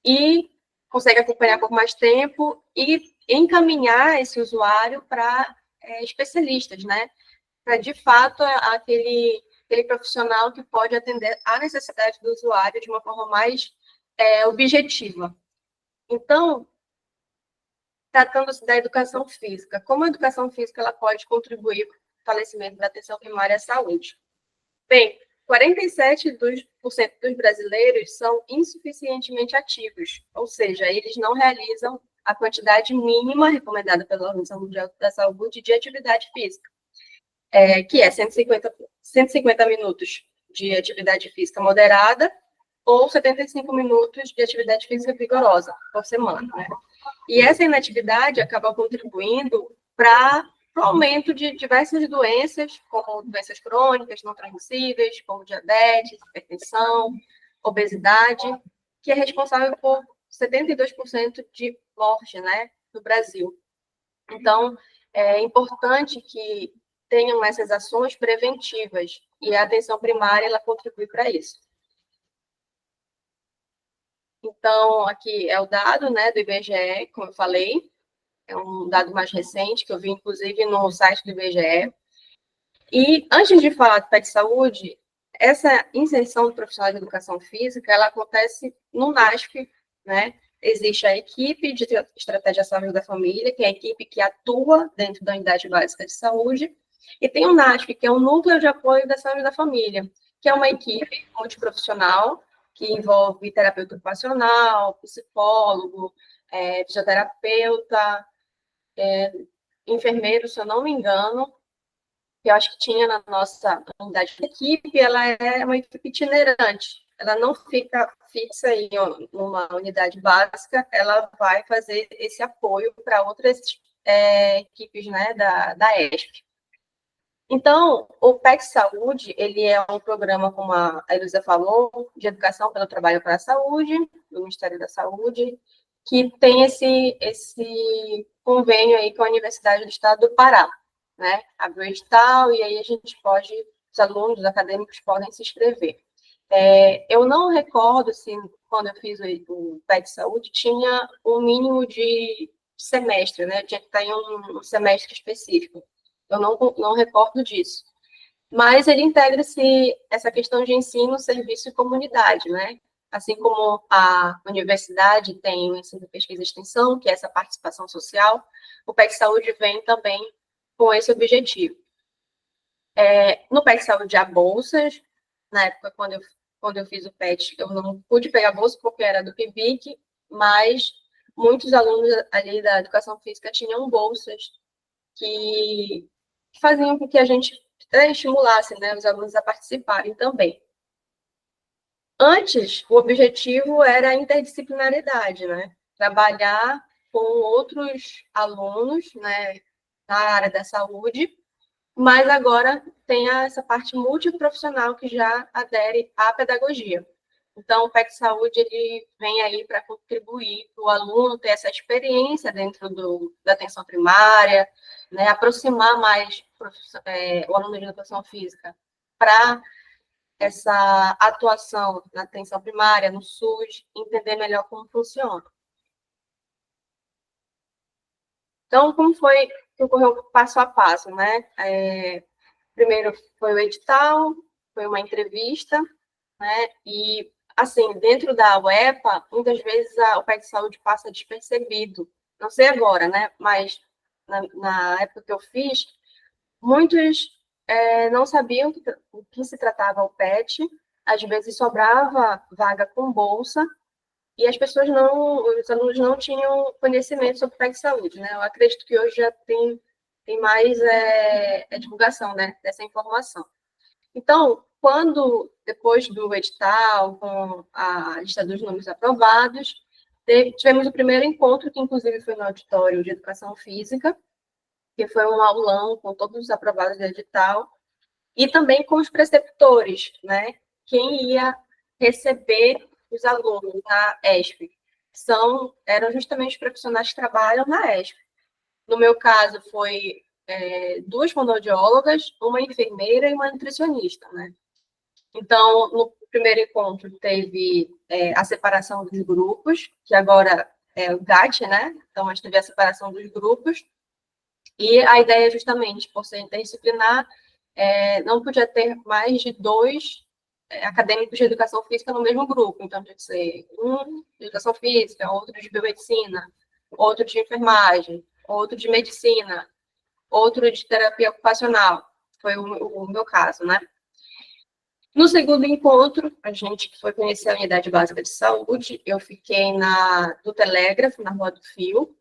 e consegue acompanhar por mais tempo e encaminhar esse usuário para especialistas, né? Para, de fato, aquele profissional que pode atender à necessidade do usuário de uma forma mais objetiva. Então, tratando-se da educação física, como a educação física ela pode contribuir para o fortalecimento da atenção primária à saúde? Bem, 47% dos brasileiros são insuficientemente ativos, ou seja, eles não realizam a quantidade mínima recomendada pela Organização Mundial da Saúde de atividade física, que é 150 minutos de atividade física moderada ou 75 minutos de atividade física vigorosa por semana, né? E essa inatividade acaba contribuindo para o aumento de diversas doenças, como doenças crônicas, não transmissíveis, como diabetes, hipertensão, obesidade, que é responsável por 72% de morte, né, no Brasil. Então, é importante que tenham essas ações preventivas, e a atenção primária, ela contribui para isso. Então, aqui é o dado, né, do IBGE, como eu falei, é um dado mais recente, que eu vi, inclusive, no site do IBGE. E, antes de falar do PET Saúde, essa inserção do profissional de educação física, ela acontece no NASF, né? Existe a equipe de estratégia de saúde da família, que é a equipe que atua dentro da unidade básica de saúde, e tem o NASF, que é o Núcleo de Apoio da Saúde da Família, que é uma equipe multiprofissional, que envolve terapeuta ocupacional, psicólogo, fisioterapeuta, enfermeiro, se eu não me engano, que eu acho que tinha na nossa unidade de equipe, ela é uma equipe itinerante, ela não fica fixa em uma unidade básica, ela vai fazer esse apoio para outras equipes, né, da ESP. Então, o PET Saúde, ele é um programa, como a Heloísa falou, de educação pelo trabalho para a saúde, do Ministério da Saúde, que tem esse convênio aí com a Universidade do Estado do Pará, né? Abriu o edital e aí os alunos, os acadêmicos podem se inscrever. Eu não recordo se, quando eu fiz o PET Saúde, tinha um mínimo de semestre, né? Tinha que estar em um semestre específico. Eu não recordo disso. Mas ele integra-se essa questão de ensino, serviço e comunidade, né? Assim como a universidade tem o ensino, pesquisa e extensão, que é essa participação social, o PET Saúde vem também com esse objetivo. No PET Saúde há bolsas. Na época, quando eu fiz o PET, eu não pude pegar bolsa porque era do PIBIC, mas muitos alunos ali da educação física tinham bolsas que faziam com que a gente estimulasse, né, os alunos a participarem também. Antes, o objetivo era a interdisciplinaridade, né? Trabalhar com outros alunos, né, na área da saúde, mas agora tem essa parte multiprofissional que já adere à pedagogia. Então, o PET Saúde ele vem aí para contribuir para o aluno ter essa experiência dentro da atenção primária, né, aproximar mais o aluno de educação física para essa atuação na atenção primária, no SUS, entender melhor como funciona. Então, como foi que ocorreu passo a passo, né? Primeiro foi o edital, foi uma entrevista, né? E, assim, dentro da UEPA, muitas vezes o PET Saúde passa despercebido. Não sei agora, né? Mas na época que eu fiz, muitos não sabiam o que se tratava o PET, às vezes sobrava vaga com bolsa, e as pessoas os alunos não tinham conhecimento sobre o PET Saúde, né? Eu acredito que hoje já tem mais divulgação, né, dessa informação. Então, depois do edital, com a lista dos nomes aprovados, tivemos o primeiro encontro, que inclusive foi no auditório de Educação Física, que foi um aulão com todos os aprovados do edital, e também com os preceptores, né? Quem ia receber os alunos na ESP eram justamente os profissionais que trabalham na ESP. No meu caso, foi 2 fonoaudiólogas, uma enfermeira e uma nutricionista, né? Então, no primeiro encontro, teve a separação dos grupos, que agora é o GAT, né? Então, a gente teve a separação dos grupos, e a ideia, justamente, por ser interdisciplinar, não podia ter mais de 2 acadêmicos de educação física no mesmo grupo. Então, tinha que ser um de educação física, outro de biomedicina, outro de enfermagem, outro de medicina, outro de terapia ocupacional. Foi o meu caso, né? No segundo encontro, a gente foi conhecer a Unidade Básica de Saúde. Eu fiquei do Telégrafo, na Rua do Fio.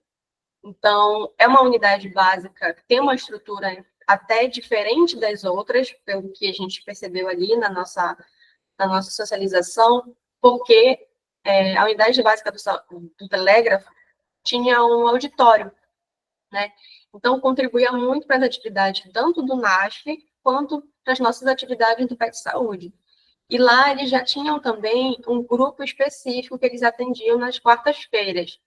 Então, é uma unidade básica que tem uma estrutura até diferente das outras, pelo que a gente percebeu ali na nossa socialização, porque a unidade básica do Telégrafo tinha um auditório, né? Então, contribuía muito para as atividades tanto do NASF quanto para as nossas atividades do PET Saúde. E lá eles já tinham também um grupo específico que eles atendiam nas quartas-feiras,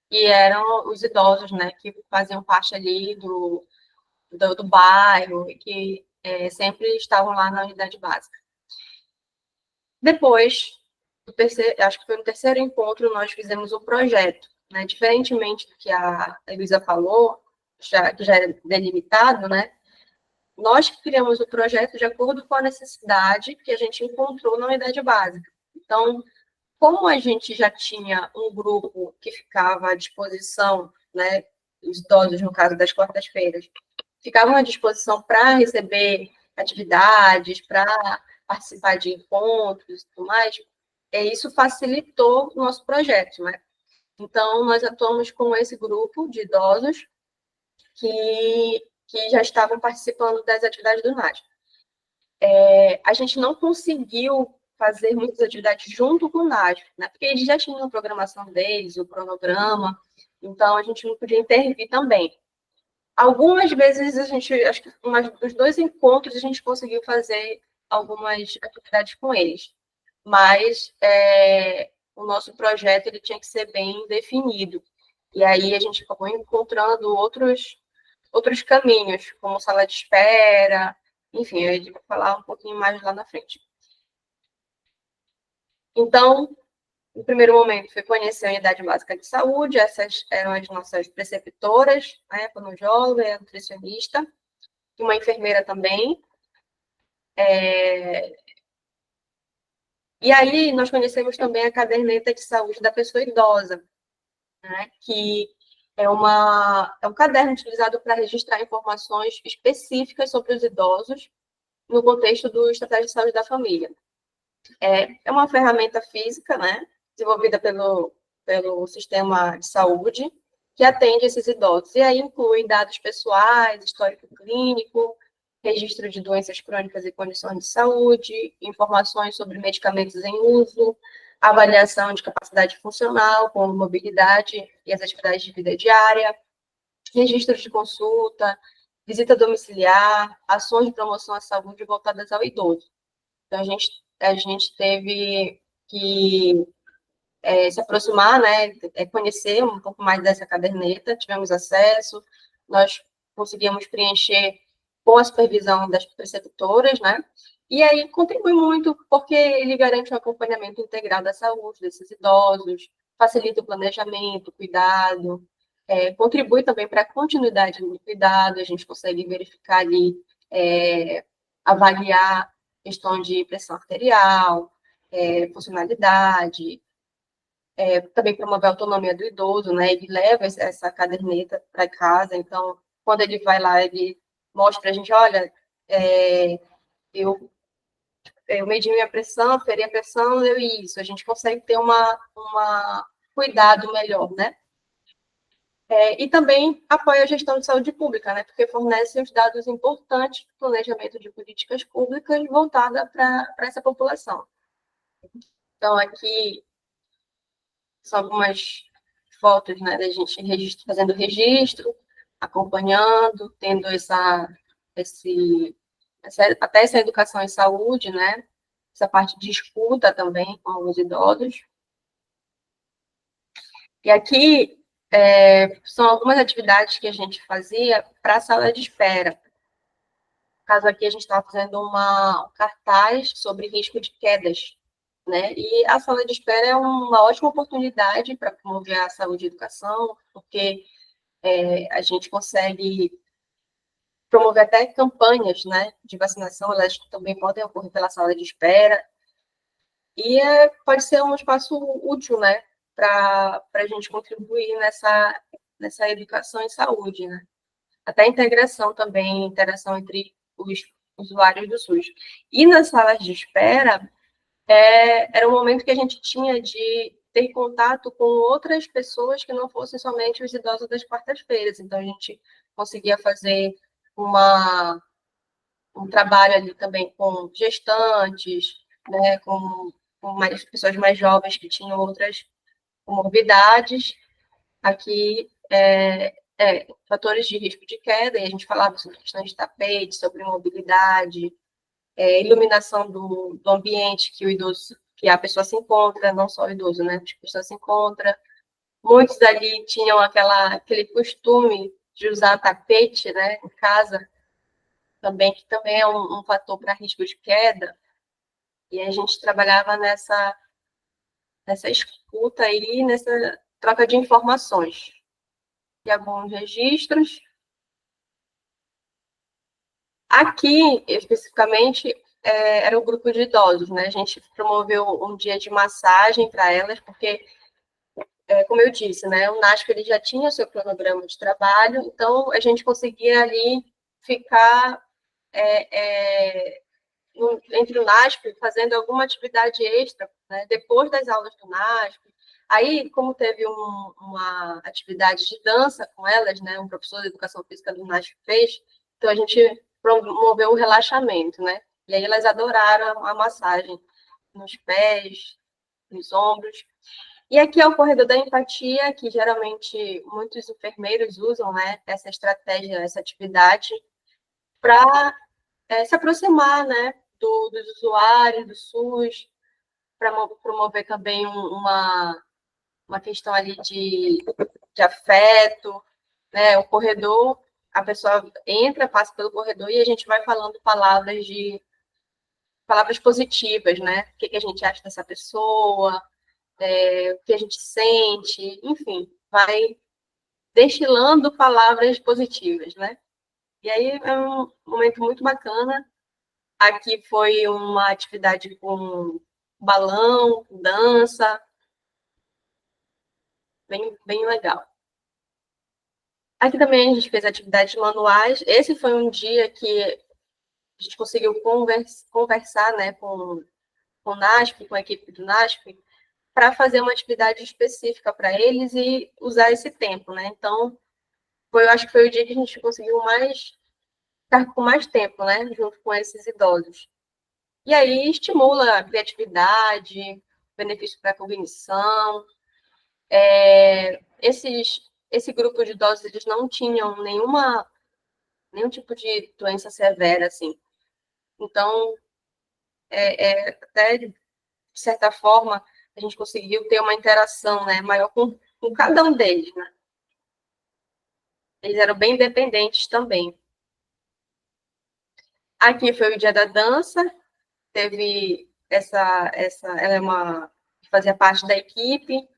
que eram os idosos, né, que faziam parte ali do bairro e que sempre estavam lá na unidade básica. Depois, acho que foi no terceiro encontro, nós fizemos um projeto, né, diferentemente do que a Elisa falou, que já é delimitado, né, nós criamos o projeto de acordo com a necessidade que a gente encontrou na unidade básica. Então, como a gente já tinha um grupo que ficava à disposição, né, os idosos, no caso das quartas-feiras, ficavam à disposição para receber atividades, para participar de encontros e tudo mais, isso facilitou o nosso projeto, né? Então, nós atuamos com esse grupo de idosos que já estavam participando das atividades do NAD. A gente não conseguiu fazer muitas atividades junto com o NAD, né? Porque eles já tinham a programação deles, o cronograma, então a gente não podia intervir também. Algumas vezes, acho que nos 2 encontros, a gente conseguiu fazer algumas atividades com eles, mas o nosso projeto ele tinha que ser bem definido. E aí a gente acabou encontrando outros caminhos, como sala de espera, enfim, eu vou falar um pouquinho mais lá na frente. Então, no primeiro momento, foi conhecer a Unidade Básica de Saúde, essas eram as nossas preceptoras, né, a fonoaudióloga, a nutricionista, e uma enfermeira também. E aí, nós conhecemos também a caderneta de saúde da pessoa idosa, né, que é um caderno utilizado para registrar informações específicas sobre os idosos no contexto do Estratégia de Saúde da Família. É uma ferramenta física, né, desenvolvida pelo sistema de saúde, que atende esses idosos. E aí inclui dados pessoais, histórico clínico, registro de doenças crônicas e condições de saúde, informações sobre medicamentos em uso, avaliação de capacidade funcional, como mobilidade e as atividades de vida diária, registro de consulta, visita domiciliar, ações de promoção à saúde voltadas ao idoso. Então, a gente teve que se aproximar, né, conhecer um pouco mais dessa caderneta, tivemos acesso, nós conseguimos preencher com a supervisão das preceptoras, né, e aí contribui muito porque ele garante um acompanhamento integral da saúde desses idosos, facilita o planejamento, o cuidado, contribui também para a continuidade do cuidado, a gente consegue verificar ali, avaliar questão de pressão arterial, funcionalidade, também promover a autonomia do idoso, né? Ele leva essa caderneta para casa, então, quando ele vai lá, ele mostra para a gente, olha, eu medi minha pressão, feri a pressão, deu isso. A gente consegue ter uma cuidado melhor, né? E também apoia a gestão de saúde pública, né? Porque fornece os dados importantes do planejamento de políticas públicas voltada para essa população. Então, aqui são algumas fotos, né, da gente fazendo registro, acompanhando, tendo até essa educação em saúde, né? Essa parte de escuta também com os idosos. E aqui são algumas atividades que a gente fazia para a sala de espera. No caso aqui, a gente estava fazendo um cartaz sobre risco de quedas, né? E a sala de espera é uma ótima oportunidade para promover a saúde e a educação, porque a gente consegue promover até campanhas, né, de vacinação, elas também podem ocorrer pela sala de espera, e pode ser um espaço útil, né, para a gente contribuir nessa educação em saúde, né? Até a integração também, interação entre os usuários do SUS. E nas salas de espera, era um momento que a gente tinha de ter contato com outras pessoas que não fossem somente os idosos das quartas-feiras. Então, a gente conseguia fazer um trabalho ali também com gestantes, né, com pessoas mais jovens que tinham outras comorbidades. Aqui, fatores de risco de queda, e a gente falava sobre questões de tapete, sobre mobilidade, iluminação do ambiente que a pessoa se encontra, não só o idoso, né? A pessoa se encontra. Muitos ali tinham aquele costume de usar tapete, né, em casa, também, que também é um fator para risco de queda. E a gente trabalhava nessa escuta aí, nessa troca de informações. E alguns registros. Aqui, especificamente, era um grupo de idosos, né? A gente promoveu um dia de massagem para elas, porque, como eu disse, né, o NASP ele já tinha seu cronograma de trabalho, então a gente conseguia ali ficar entre o NASP fazendo alguma atividade extra, né, depois das aulas do NASP. Aí, como teve uma atividade de dança com elas, né, um professor de educação física do NASP fez, então a gente promoveu o relaxamento, né? E aí elas adoraram a massagem nos pés, nos ombros. E aqui é o corredor da empatia, que geralmente muitos enfermeiros usam, né, essa estratégia, essa atividade, para se aproximar, né, dos usuários, do SUS, para promover também uma questão ali de afeto, né? O corredor, a pessoa entra, passa pelo corredor e a gente vai falando palavras positivas, né? O que a gente acha dessa pessoa, o que a gente sente, enfim, vai destilando palavras positivas, né? E aí é um momento muito bacana. Aqui foi uma atividade com balão, dança, bem legal. Aqui também a gente fez atividades manuais. Esse foi um dia que a gente conseguiu conversar, né, com o NASP, com a equipe do NASP, para fazer uma atividade específica para eles e usar esse tempo, né? Então, eu acho que foi o dia que a gente conseguiu ficar com mais tempo, né, junto com esses idosos. E aí estimula a criatividade, benefício para a cognição. Esse grupo de idosos, eles não tinham nenhum tipo de doença severa, assim. Então, até de certa forma, a gente conseguiu ter uma interação, né, maior com cada um deles, né? Eles eram bem independentes também. Aqui foi o dia da dança, teve ela fazia parte da equipe,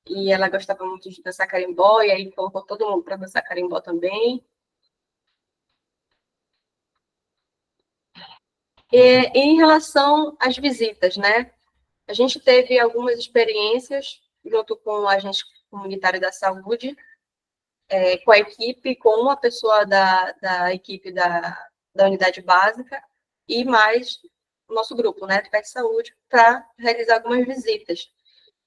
e ela gostava muito de dançar carimbó, e aí colocou todo mundo para dançar carimbó também. Em relação às visitas, né? A gente teve algumas experiências junto com o agente comunitário da saúde, com a equipe, com uma pessoa da equipe da unidade básica e mais o nosso grupo, né, de PET Saúde, para realizar algumas visitas.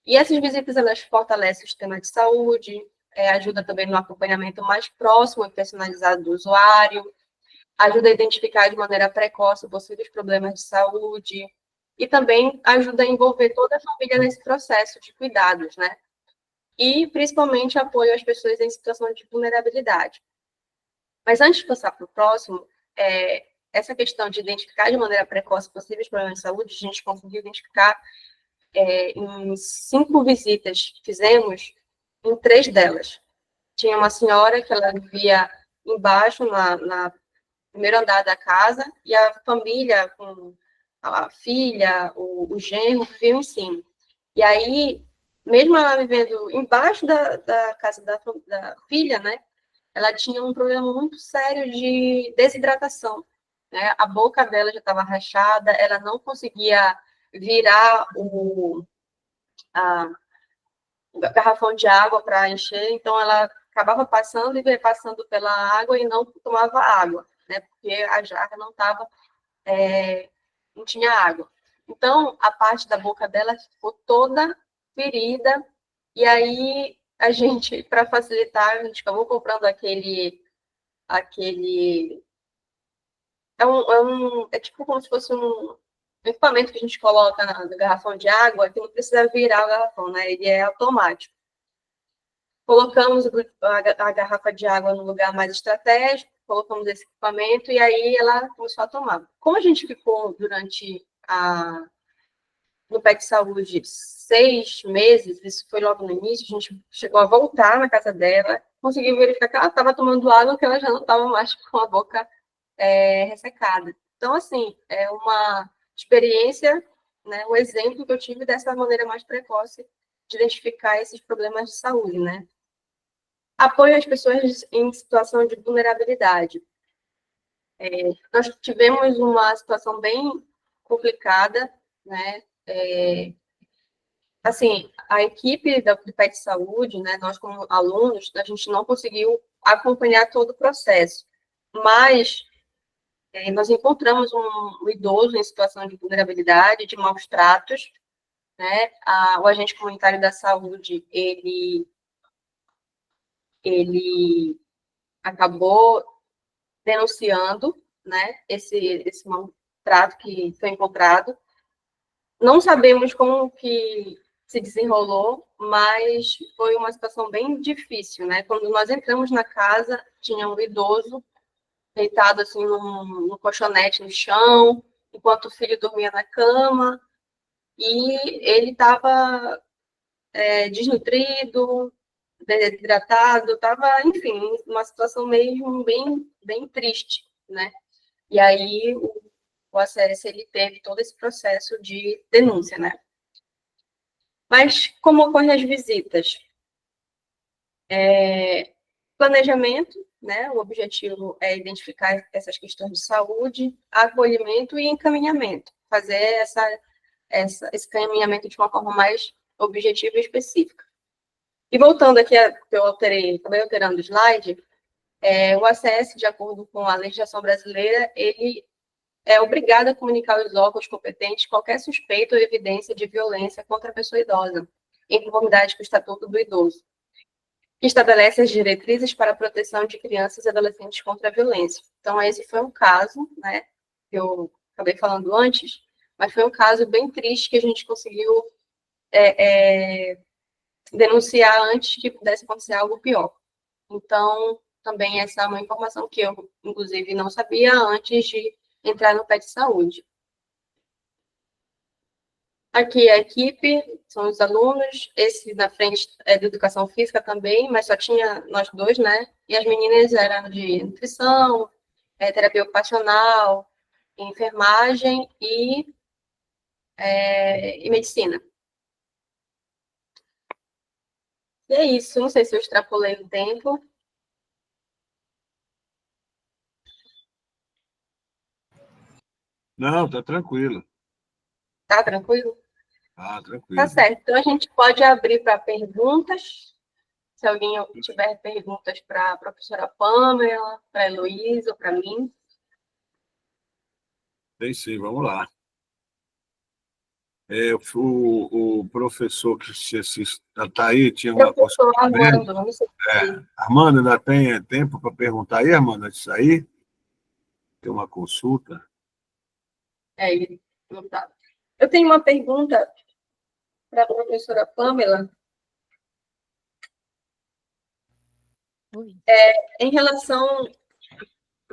E essas visitas, elas fortalecem o sistema de saúde, ajuda também no acompanhamento mais próximo e personalizado do usuário, ajuda a identificar de maneira precoce possíveis problemas de saúde, e também ajuda a envolver toda a família nesse processo de cuidados, né? E, principalmente, apoio às pessoas em situação de vulnerabilidade. Mas, antes de passar para o próximo, essa questão de identificar de maneira precoce possíveis problemas de saúde, a gente conseguiu identificar em 5 visitas que fizemos, em 3 delas. Tinha uma senhora que ela vivia embaixo, na primeiro andar da casa, e a família, com a filha, o genro, viviam em cima. E aí, mesmo ela vivendo embaixo da casa da filha, né, ela tinha um problema muito sério de desidratação, né? A boca dela já estava rachada, ela não conseguia virar o garrafão de água para encher, então ela acabava passando e passando pela água e não tomava água, né? Porque a jarra não tinha água. Então, a parte da boca dela ficou toda ferida, e aí a gente, para facilitar, a gente acabou comprando aquele é tipo como se fosse um equipamento que a gente coloca no garrafão de água, que não precisa virar o garrafão, né? Ele é automático. Colocamos a garrafa de água no lugar mais estratégico, colocamos esse equipamento e aí ela começou a tomar. Como a gente ficou no PET Saúde 6 meses, isso foi logo no início, a gente chegou a voltar na casa dela, conseguiu verificar que ela estava tomando água, que ela já não estava mais com a boca ressecada. Então, assim, é uma experiência, né, um exemplo que eu tive dessa maneira mais precoce de identificar esses problemas de saúde, né? Apoio às pessoas em situação de vulnerabilidade. Nós tivemos uma situação bem complicada, né? Assim, a equipe do PET Saúde, né, nós como alunos, a gente não conseguiu acompanhar todo o processo, mas nós encontramos um idoso em situação de vulnerabilidade, de maus tratos, né? O agente comunitário da saúde, ele acabou denunciando, né, esse mau trato que foi encontrado. Não sabemos como que se desenrolou, mas foi uma situação bem difícil, né? Quando nós entramos na casa, tinha um idoso deitado assim num colchonete no chão, enquanto o filho dormia na cama, e ele estava desnutrido, desidratado, estava, enfim, uma situação mesmo bem triste, né? E aí o ACS ele teve todo esse processo de denúncia, né? Mas como ocorrem as visitas? Planejamento, né? O objetivo é identificar essas questões de saúde, acolhimento e encaminhamento, fazer esse encaminhamento de uma forma mais objetiva e específica. E voltando aqui, que eu acabei alterando o slide, o ACS, de acordo com a legislação brasileira, ele é obrigado a comunicar aos órgãos competentes qualquer suspeita ou evidência de violência contra a pessoa idosa, em conformidade com o Estatuto do Idoso, que estabelece as diretrizes para a proteção de crianças e adolescentes contra a violência. Então, esse foi um caso, né, que eu acabei falando antes, mas foi um caso bem triste que a gente conseguiu denunciar antes que pudesse acontecer algo pior. Então, também essa é uma informação que eu, inclusive, não sabia antes de entrar no PET Saúde. Aqui a equipe, são os alunos, esse na frente é de educação física também, mas só tinha nós dois, né? E as meninas eram de nutrição, terapia ocupacional, enfermagem e medicina. E é isso, não sei se eu extrapolei o tempo. Não, tá tranquilo. Tá tranquilo? Ah, tranquilo. Tá certo. Então a gente pode abrir para perguntas. Se alguém tiver perguntas para a professora Pamela, para a Heloísa ou para mim. Tem sim, vamos lá. O professor que está aí tinha uma Professor coisa. Armando, não sei Armando, ainda tem tempo para perguntar aí, Armando, antes de sair? Tem uma consulta? ele não tá. Eu tenho uma pergunta para a professora Pamela. Oi. Em relação a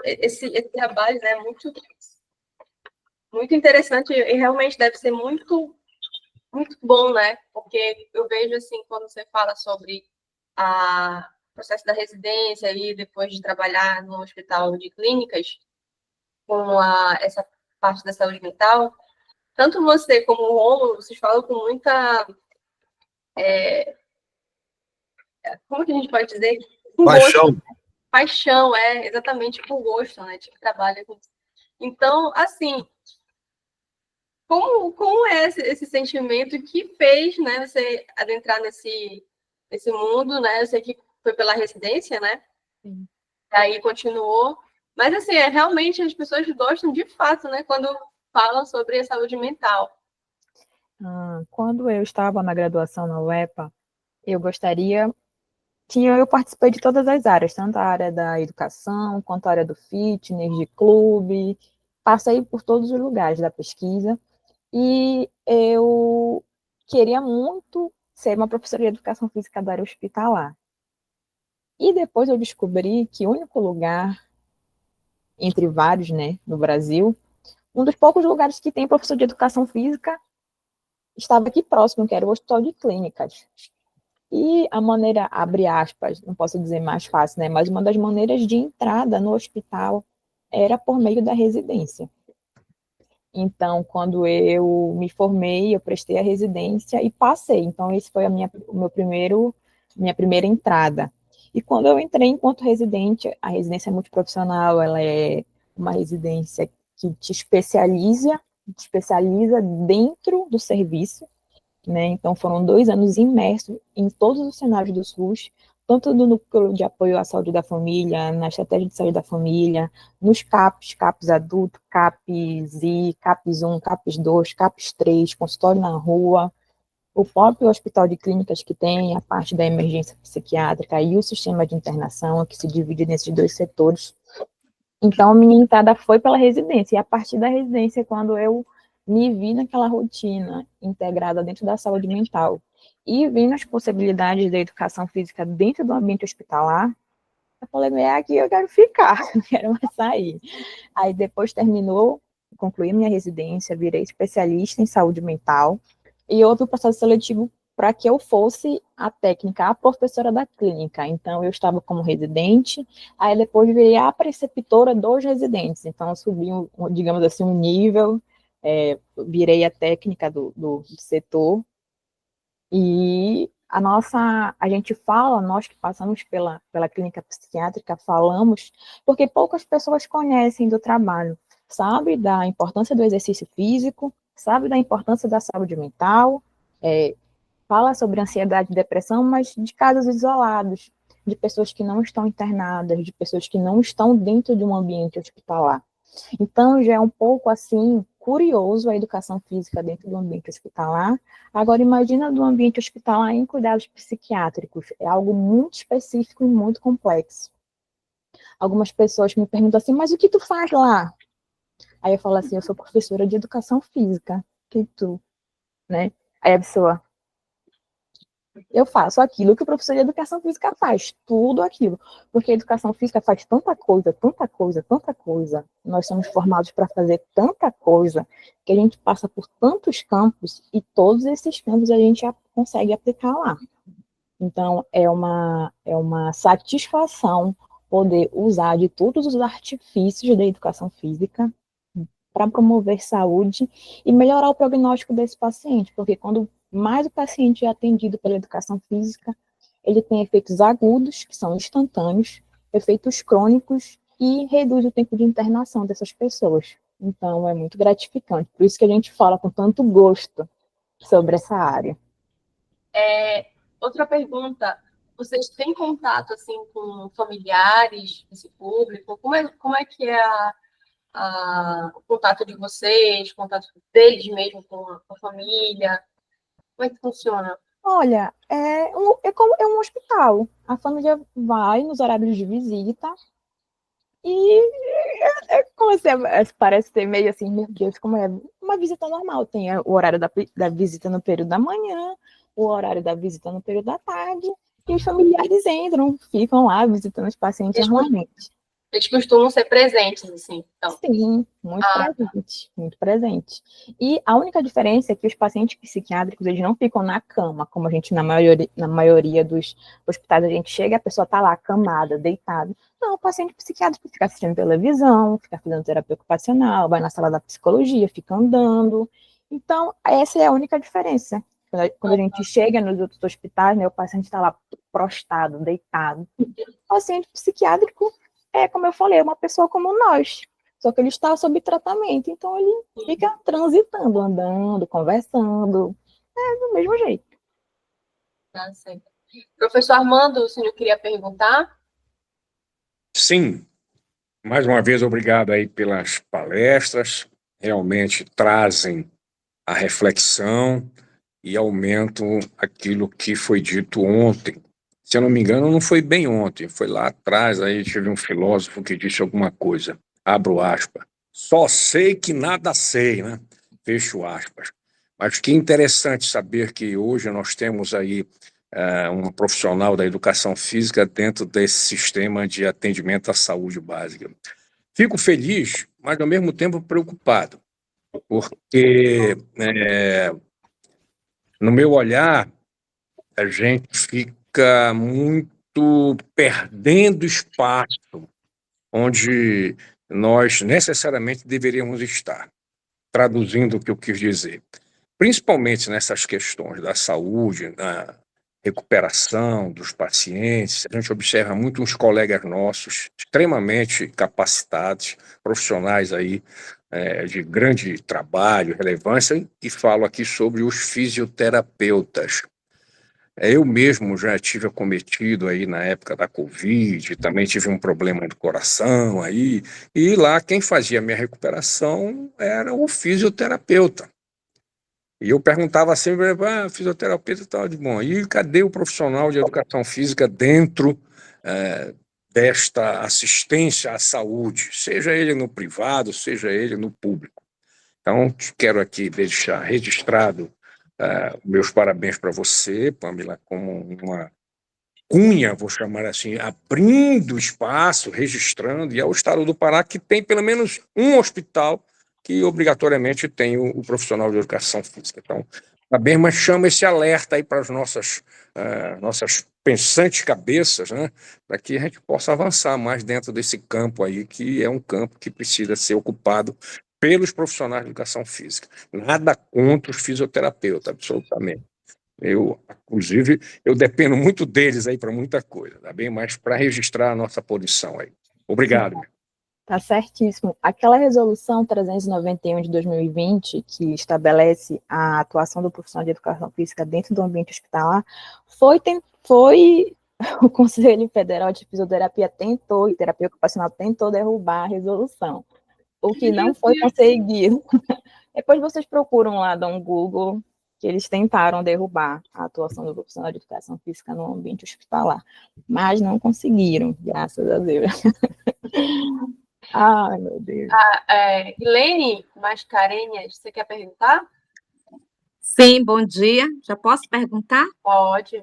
esse trabalho, né, muito interessante e realmente deve ser muito bom, né? Porque eu vejo assim quando você fala sobre o processo da residência e depois de trabalhar no hospital de clínicas com essa parte da saúde mental, tanto você como o Rômulo, vocês falam com muita, como que a gente pode dizer? Com Paixão. gosto, paixão, exatamente com gosto, né? Tipo, trabalha com. Então, assim, como é esse sentimento que fez, né, você adentrar nesse mundo, né? Eu sei que foi pela residência, né? Sim. Aí continuou. Mas, assim, realmente as pessoas gostam de fato, né? Quando falam sobre a saúde mental. Quando eu estava na graduação na UEPA, eu gostaria. Eu participei de todas as áreas, tanto a área da educação, quanto a área do fitness, de clube. Passei por todos os lugares da pesquisa. E eu queria muito ser uma professora de educação física da área hospitalar. E depois eu descobri que o único lugar, entre vários, né, no Brasil, um dos poucos lugares que tem professor de educação física estava aqui próximo, que era o Hospital de Clínicas. E a maneira, abre aspas, não posso dizer mais fácil, né, mas uma das maneiras de entrada no hospital era por meio da residência. Então, quando eu me formei, eu prestei a residência e passei. Então, esse foi minha primeira entrada. E quando eu entrei enquanto residente, a residência multiprofissional, ela é uma residência que te especializa dentro do serviço, né? Então, foram 2 anos imersos em todos os cenários do SUS, tanto no núcleo de apoio à saúde da família, na estratégia de saúde da família, nos CAPs adulto, CAPs I, CAPs 1, CAPs 2, CAPs 3, consultório na rua, o próprio hospital de clínicas que tem a parte da emergência psiquiátrica e o sistema de internação, que se divide nesses dois setores. Então, minha entrada foi pela residência, e a partir da residência, quando eu me vi naquela rotina integrada dentro da saúde mental e vi as possibilidades da educação física dentro do ambiente hospitalar, eu falei, é aqui eu quero ficar, não quero mais sair. Aí depois concluí minha residência, virei especialista em saúde mental, e houve o processo seletivo para que eu fosse a técnica, a professora da clínica. Então, eu estava como residente, aí depois virei a preceptora dos residentes. Então, eu subi, digamos assim, um nível, virei a técnica do setor, e a gente fala, nós que passamos pela clínica psiquiátrica, falamos, porque poucas pessoas conhecem do trabalho, sabe da importância do exercício físico, sabe da importância da saúde mental, fala sobre ansiedade e depressão, mas de casos isolados, de pessoas que não estão internadas, de pessoas que não estão dentro de um ambiente hospitalar. Então, já é um pouco, assim, curioso a educação física dentro do ambiente hospitalar. Agora, imagina do ambiente hospitalar em cuidados psiquiátricos. É algo muito específico e muito complexo. Algumas pessoas me perguntam assim, mas o que tu faz lá? Aí eu falo assim, eu sou professora de educação física. Que tu, né? Aí a pessoa, eu faço aquilo que o professor de educação física faz, tudo aquilo. Porque a educação física faz tanta coisa, tanta coisa, tanta coisa. Nós somos formados para fazer tanta coisa, que a gente passa por tantos campos, e todos esses campos a gente consegue aplicar lá. Então, é uma satisfação poder usar de todos os artifícios da educação física para promover saúde e melhorar o prognóstico desse paciente, porque quando mais o paciente é atendido pela educação física, ele tem efeitos agudos, que são instantâneos, efeitos crônicos, e reduz o tempo de internação dessas pessoas. Então, é muito gratificante. Por isso que a gente fala com tanto gosto sobre essa área. Outra pergunta, vocês têm contato, assim, com familiares desse público? Como é que é o contato de vocês, contato deles mesmo com a família? Como é que funciona? Olha, é um hospital. A família vai nos horários de visita e como assim, parece ser meio assim, meu Deus, como é uma visita normal. Tem o horário da visita no período da manhã, o horário da visita no período da tarde, e os familiares entram, ficam lá visitando os pacientes normalmente. Eles costumam ser presentes, assim, então. Sim, muito presente, muito presente. E a única diferença é que os pacientes psiquiátricos, eles não ficam na cama, como a gente, na maioria dos hospitais, a gente chega e a pessoa está lá, acamada, deitada. Não, o paciente psiquiátrico fica assistindo televisão, fica fazendo terapia ocupacional, vai na sala da psicologia, fica andando. Então, essa é a única diferença. Quando a gente chega nos outros hospitais, né, o paciente está lá prostrado, deitado. O paciente psiquiátrico como eu falei, é uma pessoa como nós, só que ele está sob tratamento, então ele fica transitando, andando, conversando, do mesmo jeito. Tá certo. Professor Armando, o senhor queria perguntar? Sim, mais uma vez, obrigado aí pelas palestras, realmente trazem a reflexão e aumentam aquilo que foi dito ontem. Se eu não me engano, não foi bem ontem, foi lá atrás, aí tive um filósofo que disse alguma coisa, abro aspas, só sei que nada sei, né? Fecho aspas. Mas que interessante saber que hoje nós temos aí uma profissional da educação física dentro desse sistema de atendimento à saúde básica. Fico feliz, mas ao mesmo tempo preocupado, porque no meu olhar, a gente fica muito perdendo espaço onde nós necessariamente deveríamos estar, traduzindo o que eu quis dizer. Principalmente nessas questões da saúde, da recuperação dos pacientes, a gente observa muito uns colegas nossos extremamente capacitados, profissionais aí de grande trabalho, relevância, e falo aqui sobre os fisioterapeutas. Eu mesmo já tive acometido aí na época da Covid, também tive um problema do coração aí, e lá quem fazia a minha recuperação era o fisioterapeuta. E eu perguntava sempre, fisioterapeuta estava de bom, e cadê o profissional de educação física dentro desta assistência à saúde, seja ele no privado, seja ele no público? Então, quero aqui deixar registrado meus parabéns para você, Pamela, como uma cunha, vou chamar assim, abrindo espaço, registrando, e é o Estado do Pará que tem pelo menos um hospital que obrigatoriamente tem o profissional de educação física. Então, parabéns, mas chama esse alerta aí para as nossas pensantes cabeças, né, para que a gente possa avançar mais dentro desse campo aí, que é um campo que precisa ser ocupado pelos profissionais de educação física. Nada contra os fisioterapeutas, absolutamente. Inclusive, eu dependo muito deles aí para muita coisa, tá bem? Mas para registrar a nossa posição aí. Obrigado. Tá certíssimo. Aquela resolução 391 de 2020, que estabelece a atuação do profissional de educação física dentro do ambiente hospitalar, foi o Conselho Federal de Fisioterapia tentou, e terapia ocupacional tentou derrubar a resolução, o que não foi conseguido. Depois vocês procuram lá, dão um Google, que eles tentaram derrubar a atuação do profissional de educação física no ambiente hospitalar, mas não conseguiram, graças a Deus. Ai, meu Deus. Ilene Mascarenhas, você quer perguntar? Sim, bom dia. Já posso perguntar? Pode.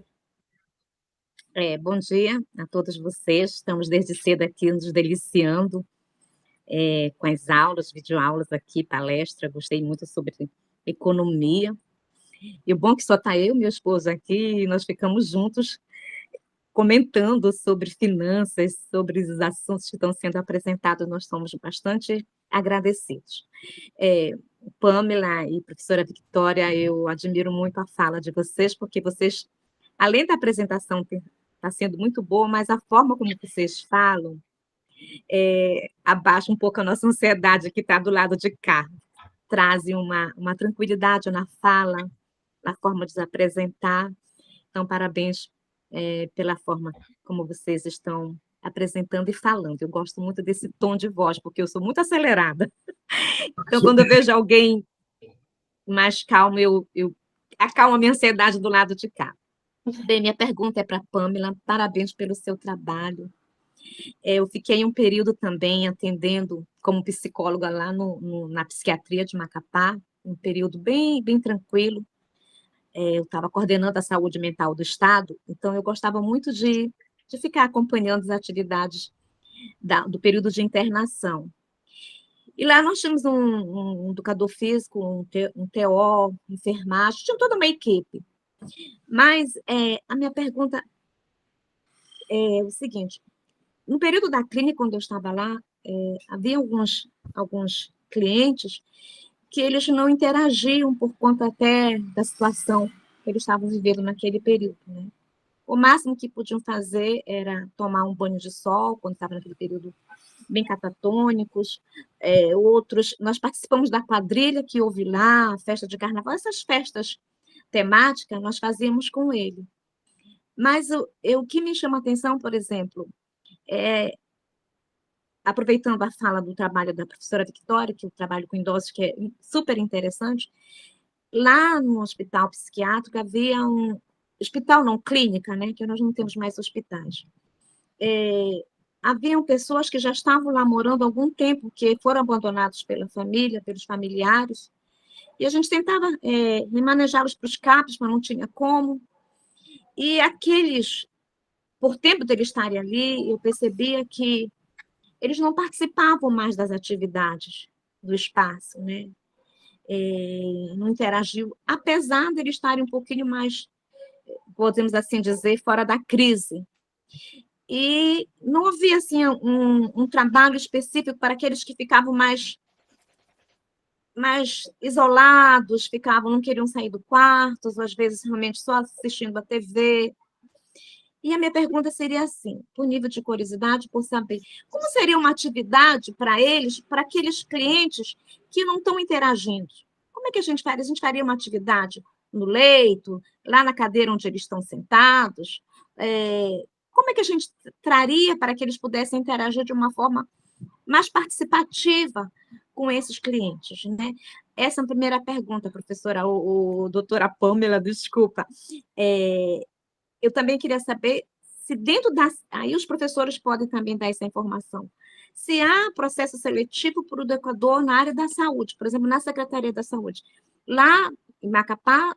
Bom dia a todos vocês. Estamos desde cedo aqui nos deliciando com as aulas, videoaulas aqui, palestra. Gostei muito sobre economia. E o bom é que só está eu e meu esposo aqui, e nós ficamos juntos comentando sobre finanças, sobre os assuntos que estão sendo apresentados. Nós somos bastante agradecidos. Pamela e professora Victória, eu admiro muito a fala de vocês, porque vocês, além da apresentação está sendo muito boa, mas a forma como vocês falam abaixa um pouco a nossa ansiedade que está do lado de cá. Trazem uma tranquilidade na fala, na forma de se apresentar. Então, parabéns pela forma como vocês estão apresentando e falando. Eu gosto muito desse tom de voz, porque eu sou muito acelerada. Então, quando eu vejo alguém mais calmo, eu acalmo a minha ansiedade do lado de cá. Bem, minha pergunta é para a Pamela. Parabéns pelo seu trabalho. Eu fiquei um período também atendendo como psicóloga lá na psiquiatria de Macapá, um período bem, bem tranquilo. Eu estava coordenando a saúde mental do Estado, então eu gostava muito de ficar acompanhando as atividades do período de internação. E lá nós tínhamos um educador físico, um TO, enfermagem, tinha toda uma equipe. Mas a minha pergunta é o seguinte: no período da clínica, quando eu estava lá, havia alguns clientes que eles não interagiam por conta até da situação que eles estavam vivendo naquele período, né? O máximo que podiam fazer era tomar um banho de sol, quando estava naquele período bem catatônicos. Outros, nós participamos da quadrilha que houve lá, a festa de carnaval, essas festas temáticas nós fazíamos com ele. Mas o que me chama a atenção, por exemplo, aproveitando a fala do trabalho da professora Victória, que o trabalho com idosos que é super interessante, lá no hospital psiquiátrico havia hospital não, clínica, né, que nós não temos mais hospitais. Haviam pessoas que já estavam lá morando há algum tempo, que foram abandonados pela família, pelos familiares, e a gente tentava remanejá-los para os CAPs, mas não tinha como. E aqueles, por tempo de eles estarem ali, eu percebia que eles não participavam mais das atividades do espaço, né? Não interagiu, apesar de eles estarem um pouquinho mais, podemos assim dizer, fora da crise. E não havia assim, um trabalho específico para aqueles que ficavam mais isolados, não queriam sair do quarto, ou às vezes realmente só assistindo a TV. E a minha pergunta seria assim, por nível de curiosidade, por saber, como seria uma atividade para eles, para aqueles clientes que não estão interagindo? Como é que a gente faria? A gente faria uma atividade no leito, lá na cadeira onde eles estão sentados? Como é que a gente traria para que eles pudessem interagir de uma forma mais participativa com esses clientes, né? Essa é a primeira pergunta, professora, ou doutora Pamela, desculpa. Eu também queria saber se dentro aí os professores podem também dar essa informação, se há processo seletivo para o educador na área da saúde, por exemplo, na Secretaria da Saúde. Lá em Macapá,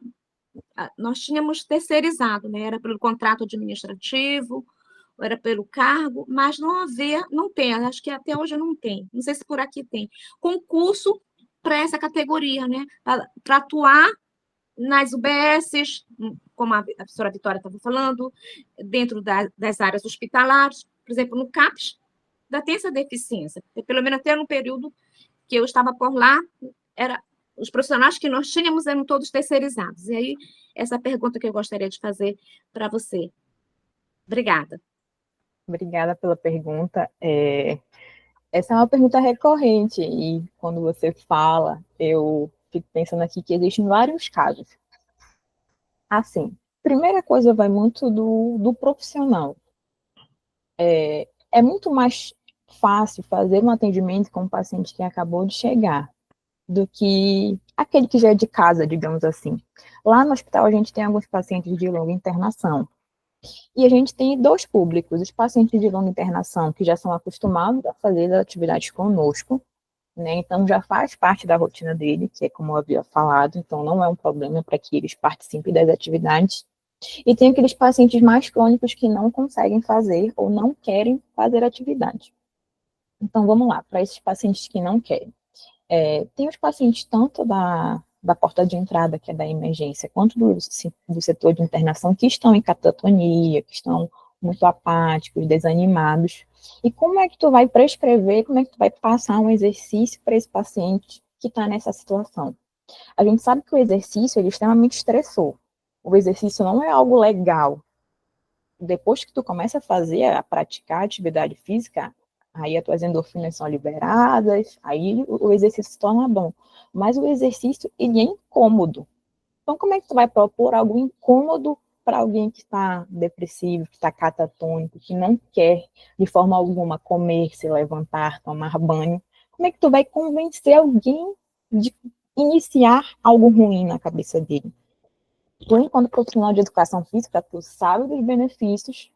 nós tínhamos terceirizado, né? Era pelo contrato administrativo, era pelo cargo, mas não tem, acho que até hoje não tem, não sei se por aqui tem, concurso para essa categoria, né? Para atuar nas UBSs, como a professora Vitória estava falando, dentro das áreas hospitalares, por exemplo, no CAPS, ainda tem essa deficiência, pelo menos até no período que eu estava por lá, os profissionais que nós tínhamos eram todos terceirizados. E aí, essa pergunta que eu gostaria de fazer para você. Obrigada. Obrigada pela pergunta. Essa é uma pergunta recorrente, e quando você fala, eu fico pensando aqui que existem vários casos. Assim, primeira coisa vai muito do profissional. É muito mais fácil fazer um atendimento com um paciente que acabou de chegar do que aquele que já é de casa, digamos assim. Lá no hospital a gente tem alguns pacientes de longa internação. E a gente tem dois públicos, os pacientes de longa internação, que já são acostumados a fazer as atividades conosco, né? Então já faz parte da rotina dele, que é como eu havia falado, então não é um problema para que eles participem das atividades. E tem aqueles pacientes mais crônicos que não conseguem fazer ou não querem fazer atividade. Então vamos lá, para esses pacientes que não querem. Tem os pacientes tanto da porta de entrada, que é da emergência, quanto do setor de internação, que estão em catatonia, que estão muito apáticos, desanimados. E como é que tu vai prescrever, como é que tu vai passar um exercício para esse paciente que está nessa situação? A gente sabe que o exercício ele é extremamente estressor. O exercício não é algo legal. Depois que tu começa a praticar atividade física, aí as tuas endorfinas são liberadas, aí o exercício se torna bom. Mas o exercício, ele é incômodo. Então, como é que tu vai propor algo incômodo para alguém que está depressivo, que está catatônico, que não quer de forma alguma comer, se levantar, tomar banho, como é que tu vai convencer alguém de iniciar algo ruim na cabeça dele? Tu, enquanto profissional de educação física, tu sabe dos benefícios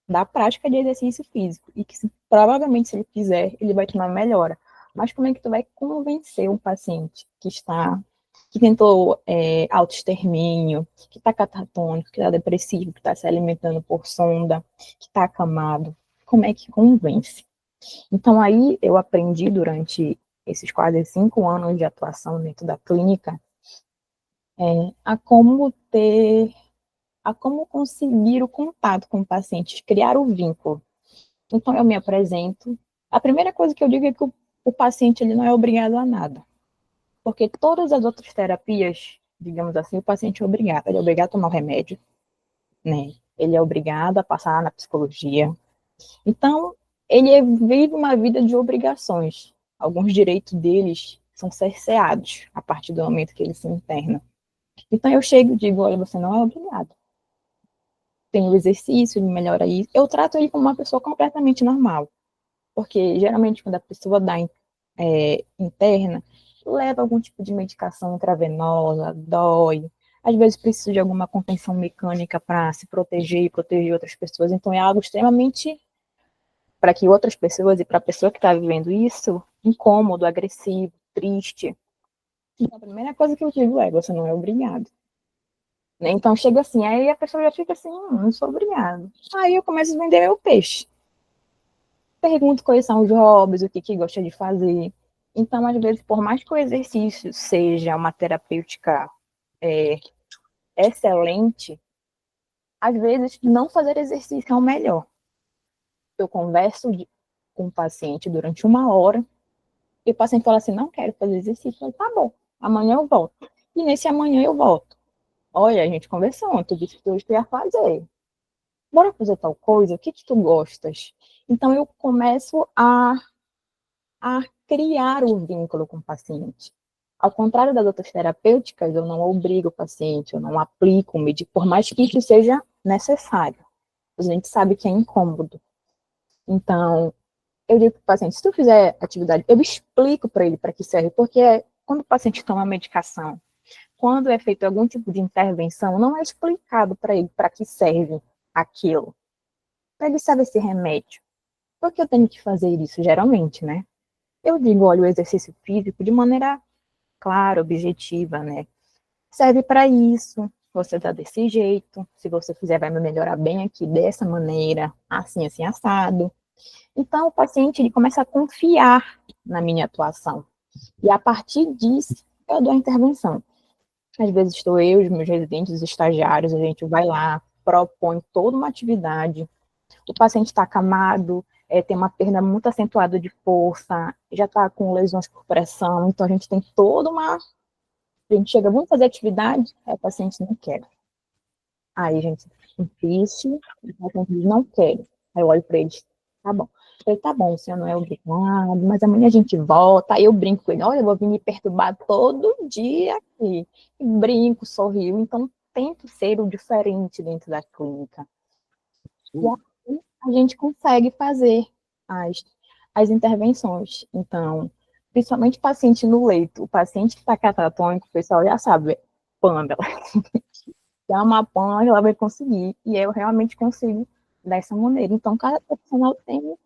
da prática de exercício físico e que provavelmente, se ele fizer, ele vai ter uma melhora. Mas como é que tu vai convencer um paciente que tentou autoextermínio, que está catatônico, que está depressivo, que está se alimentando por sonda, que está acamado? Como é que convence? Então, aí eu aprendi durante esses quase 5 anos de atuação dentro da clínica a como conseguir o contato com o paciente, criar o vínculo. Então, eu me apresento. A primeira coisa que eu digo é que o paciente ele não é obrigado a nada. Porque todas as outras terapias, digamos assim, o paciente é obrigado. Ele é obrigado a tomar o remédio, né? Ele é obrigado a passar na psicologia. Então, ele vive uma vida de obrigações. Alguns direitos deles são cerceados a partir do momento que ele se interna. Então, eu chego e digo, olha, você não é obrigado. Tem o exercício, ele melhora isso. Eu trato ele como uma pessoa completamente normal. Porque, geralmente, quando a pessoa dá interna, leva algum tipo de medicação intravenosa, dói. Às vezes precisa de alguma contenção mecânica para se proteger e proteger outras pessoas. Então, é algo extremamente, para que outras pessoas e para a pessoa que está vivendo isso, incômodo, agressivo, triste. Então, a primeira coisa que eu digo é, você não é obrigado. Né? Então, chega assim, aí a pessoa já fica assim, não sou obrigado. Aí eu começo a vender meu peixe. Pergunto quais são os hobbies, o que gosta de fazer. Então, às vezes, por mais que o exercício seja uma terapêutica excelente, às vezes, não fazer exercício é o melhor. Eu converso com o paciente durante 1 hora, e o paciente fala assim, não quero fazer exercício. Eu falo, tá bom, amanhã eu volto. E nesse amanhã eu volto. Olha, a gente conversou ontem, tu disse que hoje tu ia fazer. Bora fazer tal coisa? O que tu gostas? Então, eu começo a criar o vínculo com o paciente. Ao contrário das outras terapêuticas, eu não obrigo o paciente, eu não aplico por mais que isso seja necessário. A gente sabe que é incômodo. Então, eu digo para o paciente, se tu fizer atividade, eu explico para ele para que serve, porque quando o paciente toma medicação, quando é feito algum tipo de intervenção, não é explicado para ele para que serve aquilo. Para ele saber esse remédio. Por que eu tenho que fazer isso, geralmente, né? Eu digo, olha, o exercício físico de maneira clara, objetiva, né? Serve para isso, você tá desse jeito, se você fizer vai me melhorar bem aqui dessa maneira, assim, assim, assado. Então, o paciente, ele começa a confiar na minha atuação. E a partir disso, eu dou a intervenção. Às vezes estou eu, os meus residentes, os estagiários, a gente vai lá, propõe toda uma atividade. O paciente está acamado, tem uma perda muito acentuada de força, já está com lesões por pressão, então a gente tem toda uma... A gente chega, vamos fazer atividade, aí o paciente não quer. Aí a gente insiste, o paciente diz, não quero. Aí eu olho para ele, tá bom. Eu falei, tá bom, o senhor não é obrigado, mas amanhã a gente volta. Aí eu brinco com ele, olha, eu vou vir me perturbar todo dia aqui. E brinco, sorrio, então tento ser o diferente dentro da clínica. E aí a gente consegue fazer as intervenções. Então, principalmente paciente no leito, o paciente que está catatônico, o pessoal já sabe, Pamela. Dá uma Pamela, ela vai conseguir. E eu realmente consigo dessa maneira. Então, cada profissional tem que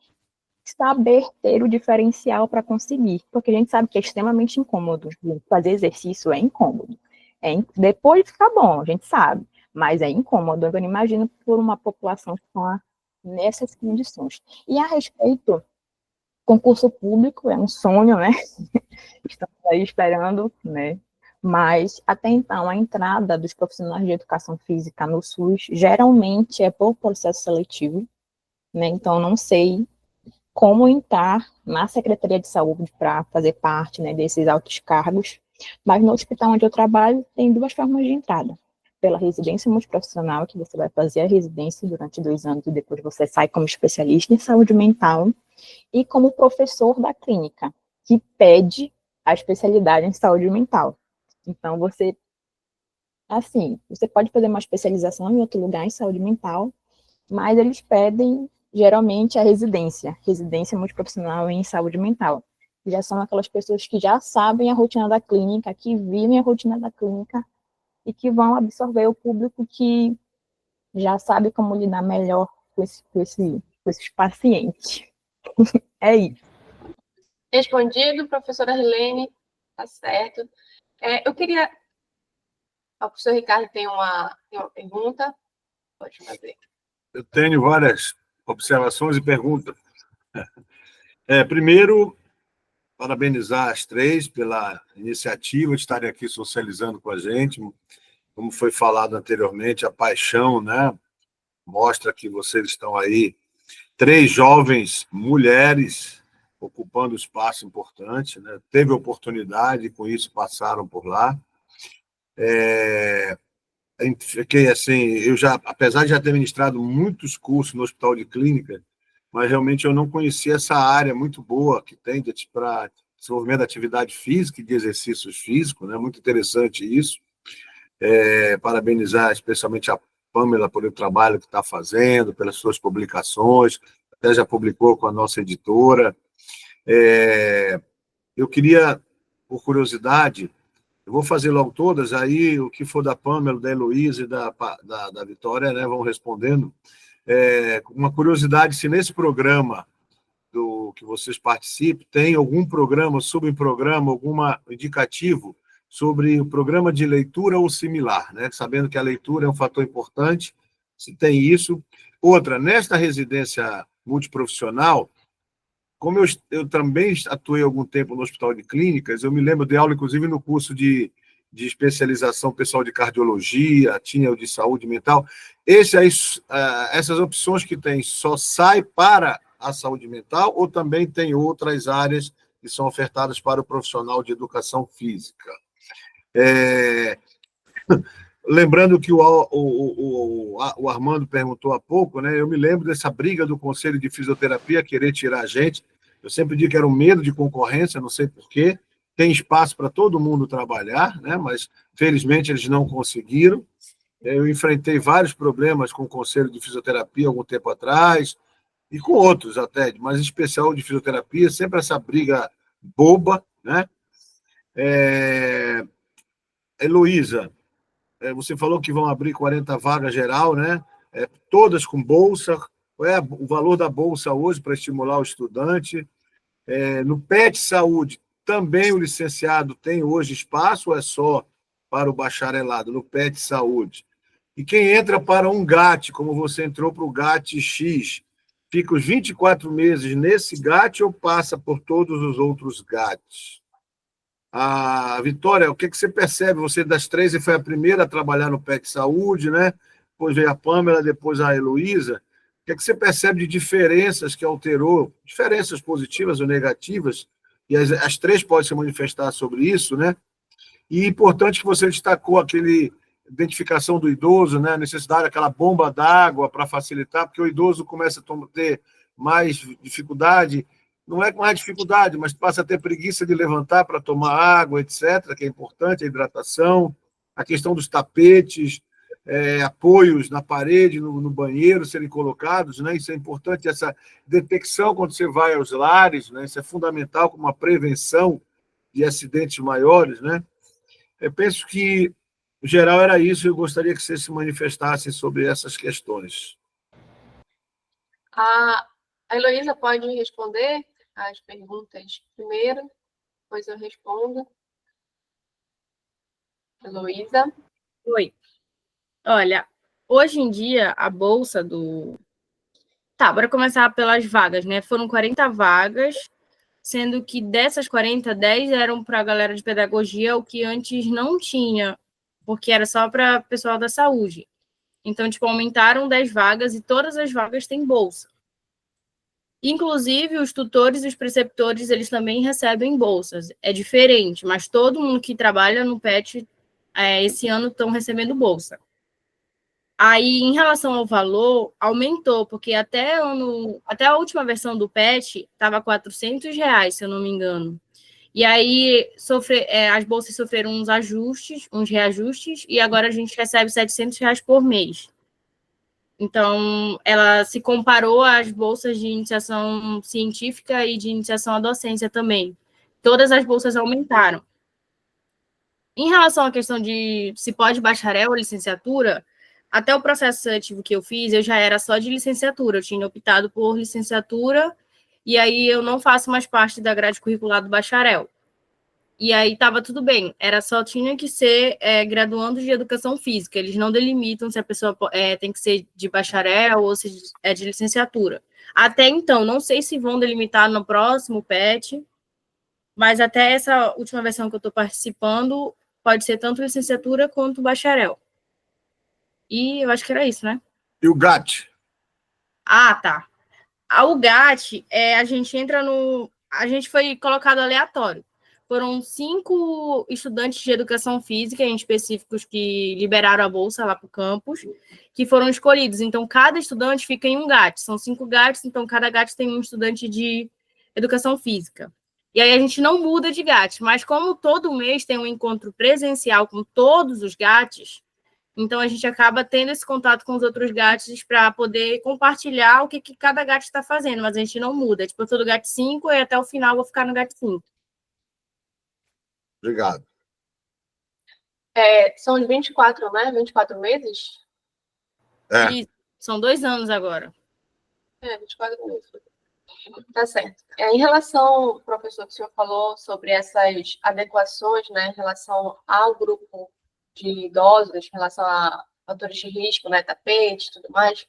saber ter o diferencial para conseguir. Porque a gente sabe que é extremamente incômodo. Fazer exercício é incômodo. Depois fica bom, a gente sabe. Mas é incômodo. Eu não imagino por uma população que está nessas condições. E a respeito, concurso público é um sonho, né? Estamos aí esperando, né? Mas, até então, a entrada dos profissionais de educação física no SUS geralmente é por processo seletivo, né? Então, não sei como entrar na Secretaria de Saúde para fazer parte, né, desses altos cargos, mas no hospital onde eu trabalho tem 2 formas de entrada. Pela residência multiprofissional, que você vai fazer a residência durante 2 anos e depois você sai como especialista em saúde mental, e como professor da clínica, que pede a especialidade em saúde mental. Então, você assim, você pode fazer uma especialização em outro lugar em saúde mental, mas eles pedem, geralmente, a residência multiprofissional em saúde mental. Já são aquelas pessoas que já sabem a rotina da clínica, que vivem a rotina da clínica e que vão absorver o público que já sabe como lidar melhor com esses pacientes. É isso. Respondido, professora Helene, tá certo. Eu queria... O professor Ricardo tem uma pergunta? Pode fazer. Eu tenho várias observações e perguntas. Primeiro, parabenizar as três pela iniciativa de estarem aqui socializando com a gente. Como foi falado anteriormente, a paixão, né, mostra que vocês estão aí, 3 jovens mulheres ocupando espaço importante, né? Teve oportunidade, e com isso passaram por lá. Fiquei assim, eu já, apesar de já ter ministrado muitos cursos no Hospital de Clínica, mas realmente eu não conhecia essa área muito boa que tem para desenvolvimento da atividade física e de exercícios físicos, né? Muito interessante isso. Parabenizar especialmente a Pamela por o trabalho que está fazendo, pelas suas publicações, até já publicou com a nossa editora. Eu queria, por curiosidade, eu vou fazer logo todas, aí o que for da Pamela, da Heloísa e da Vitória, né, vão respondendo. Uma curiosidade, se nesse programa do que vocês participem, tem algum programa, subprograma, algum indicativo sobre o programa de leitura ou similar, né? Sabendo que a leitura é um fator importante, se tem isso. Outra, nesta residência multiprofissional, como eu também atuei algum tempo no Hospital de Clínicas, eu me lembro de aula, inclusive, no curso de especialização pessoal de cardiologia, tinha o de saúde mental. Essas opções que tem só sai para a saúde mental ou também tem outras áreas que são ofertadas para o profissional de educação física? Lembrando que o Armando perguntou há pouco, né? Eu me lembro dessa briga do Conselho de Fisioterapia querer tirar a gente. Eu sempre digo que era um medo de concorrência, não sei porquê. Tem espaço para todo mundo trabalhar, né? Mas, felizmente, eles não conseguiram. Eu enfrentei vários problemas com o Conselho de Fisioterapia algum tempo atrás, e com outros até, mas em especial de fisioterapia, sempre essa briga boba, né? Heloísa, você falou que vão abrir 40 vagas geral, né? Todas com bolsa. Qual é o valor da bolsa hoje para estimular o estudante? No PET Saúde, também o licenciado tem hoje espaço ou é só para o bacharelado, no PET Saúde? E quem entra para um GAT, como você entrou para o GAT X, fica os 24 meses nesse GAT ou passa por todos os outros GATs? A Vitória, o que você percebe? Você das 3 foi a primeira a trabalhar no PET Saúde, né? Depois veio a Pamela, depois a Heloísa. O que você percebe de diferenças que alterou, diferenças positivas ou negativas, e as 3 podem se manifestar sobre isso, né? E importante que você destacou aquele identificação do idoso, né? A necessidade daquela bomba d'água para facilitar, porque o idoso começa a ter mais dificuldade, não é com mais dificuldade, mas passa a ter preguiça de levantar para tomar água, etc., que é importante, a hidratação, a questão dos tapetes, apoios na parede, no banheiro serem colocados, né? Isso é importante, essa detecção quando você vai aos lares, né? Isso é fundamental como uma prevenção de acidentes maiores, né? Eu penso que, no geral, era isso, eu gostaria que vocês se manifestassem sobre essas questões. A Heloísa pode responder as perguntas primeiro, depois eu respondo. Heloísa? Oi. Olha, hoje em dia, a bolsa do... Tá, bora começar pelas vagas, né? Foram 40 vagas, sendo que dessas 40, 10 eram para a galera de pedagogia, o que antes não tinha, porque era só para pessoal da saúde. Então, tipo, aumentaram 10 vagas e todas as vagas têm bolsa. Inclusive, os tutores e os preceptores, eles também recebem bolsas. É diferente, mas todo mundo que trabalha no PET, esse ano estão recebendo bolsa. Aí, em relação ao valor, aumentou, porque até a última versão do PET estava R$ 400, se eu não me engano. E aí as bolsas sofreram uns reajustes, e agora a gente recebe R$ 700 por mês. Então, ela se comparou às bolsas de iniciação científica e de iniciação à docência também. Todas as bolsas aumentaram. Em relação à questão de se pode bacharel ou licenciatura, até o processo seletivo que eu fiz, eu já era só de licenciatura, eu tinha optado por licenciatura, e aí eu não faço mais parte da grade curricular do bacharel. E aí estava tudo bem, tinha que ser graduando de educação física, eles não delimitam se a pessoa tem que ser de bacharel ou se é de licenciatura. Até então, não sei se vão delimitar no próximo PET, mas até essa última versão que eu estou participando, pode ser tanto licenciatura quanto bacharel. E eu acho que era isso, né? E o GAT? Ah, tá. O GAT, a gente foi colocado aleatório. Foram 5 estudantes de educação física, em específicos, que liberaram a bolsa lá para o campus, que foram escolhidos. Então, cada estudante fica em um GAT. São 5 GATs, então cada GAT tem um estudante de educação física. E aí a gente não muda de GAT, mas como todo mês tem um encontro presencial com todos os GATs, então a gente acaba tendo esse contato com os outros GATs para poder compartilhar o que cada GAT está fazendo, mas a gente não muda. Tipo, eu sou do GAT 5 e até o final vou ficar no GAT 5. Obrigado. São os 24, né? 24 meses? E são 2 anos agora. 24 meses. Tá certo. Em relação, professor, que o senhor falou sobre essas adequações, né, em relação ao grupo de idosos, em relação a fatores de risco, né, tapete e tudo mais,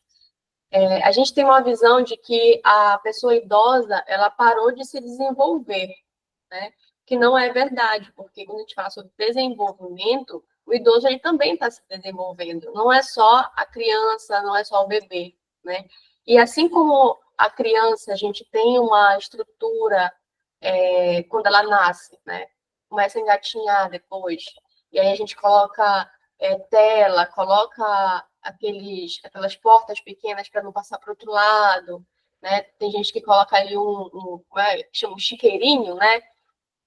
a gente tem uma visão de que a pessoa idosa, ela parou de se desenvolver, né, que não é verdade, porque quando a gente fala sobre desenvolvimento, o idoso ele também está se desenvolvendo, não é só a criança, não é só o bebê, né, e assim como a criança, a gente tem uma estrutura quando ela nasce, né? Começa a engatinhar depois. E aí a gente coloca tela, coloca aquelas portas pequenas para não passar para o outro lado, né? Tem gente que coloca ali chama um chiqueirinho, né?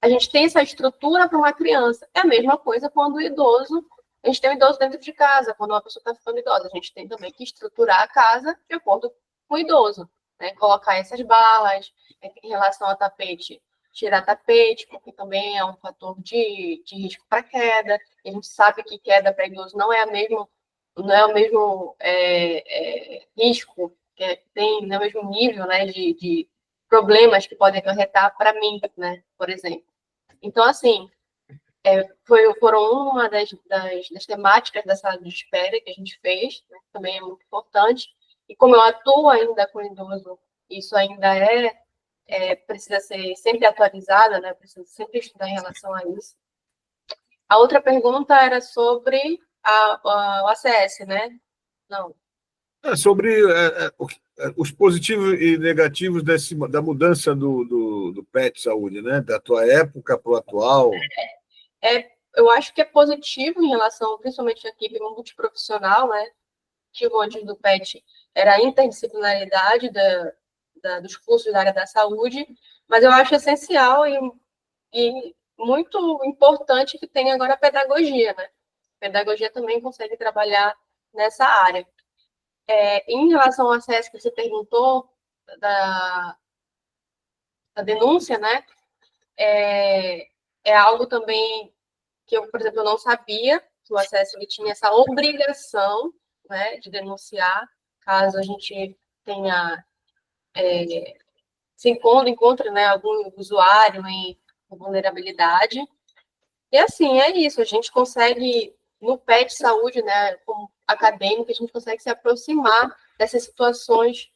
A gente tem essa estrutura para uma criança. É a mesma coisa quando o idoso, a gente tem um idoso dentro de casa, quando uma pessoa está ficando idosa, a gente tem também que estruturar a casa de acordo com o idoso. Né, colocar essas barras, em relação ao tapete, tirar tapete, porque também é um fator de risco para queda. E a gente sabe que queda para idoso não é o mesmo risco que tem, não é o mesmo nível, né, de problemas que podem acarretar para mim, né, por exemplo. Então, assim, foram uma das temáticas da sala de espera que a gente fez, né, também é muito importante. E como eu atuo ainda com idoso, isso ainda precisa ser sempre atualizada, né? Precisa sempre estudar em relação a isso. A outra pergunta era sobre o ACS, né? Não. Sobre os positivos e negativos da mudança do PET Saúde, né? Da tua época para o atual. Eu acho que é positivo em relação, principalmente à equipe multiprofissional, né? Que o antes do PET era a interdisciplinaridade dos cursos da área da saúde, mas eu acho essencial e muito importante que tenha agora a pedagogia, né? A pedagogia também consegue trabalhar nessa área. Em relação ao acesso que você perguntou, da denúncia, né? É algo também que eu, por exemplo, eu não sabia que o acesso ele tinha essa obrigação, né, de denunciar, caso a gente tenha se encontre, né, algum usuário em vulnerabilidade. E assim, é isso, a gente consegue, no PET Saúde, né, como acadêmico, a gente consegue se aproximar dessas situações,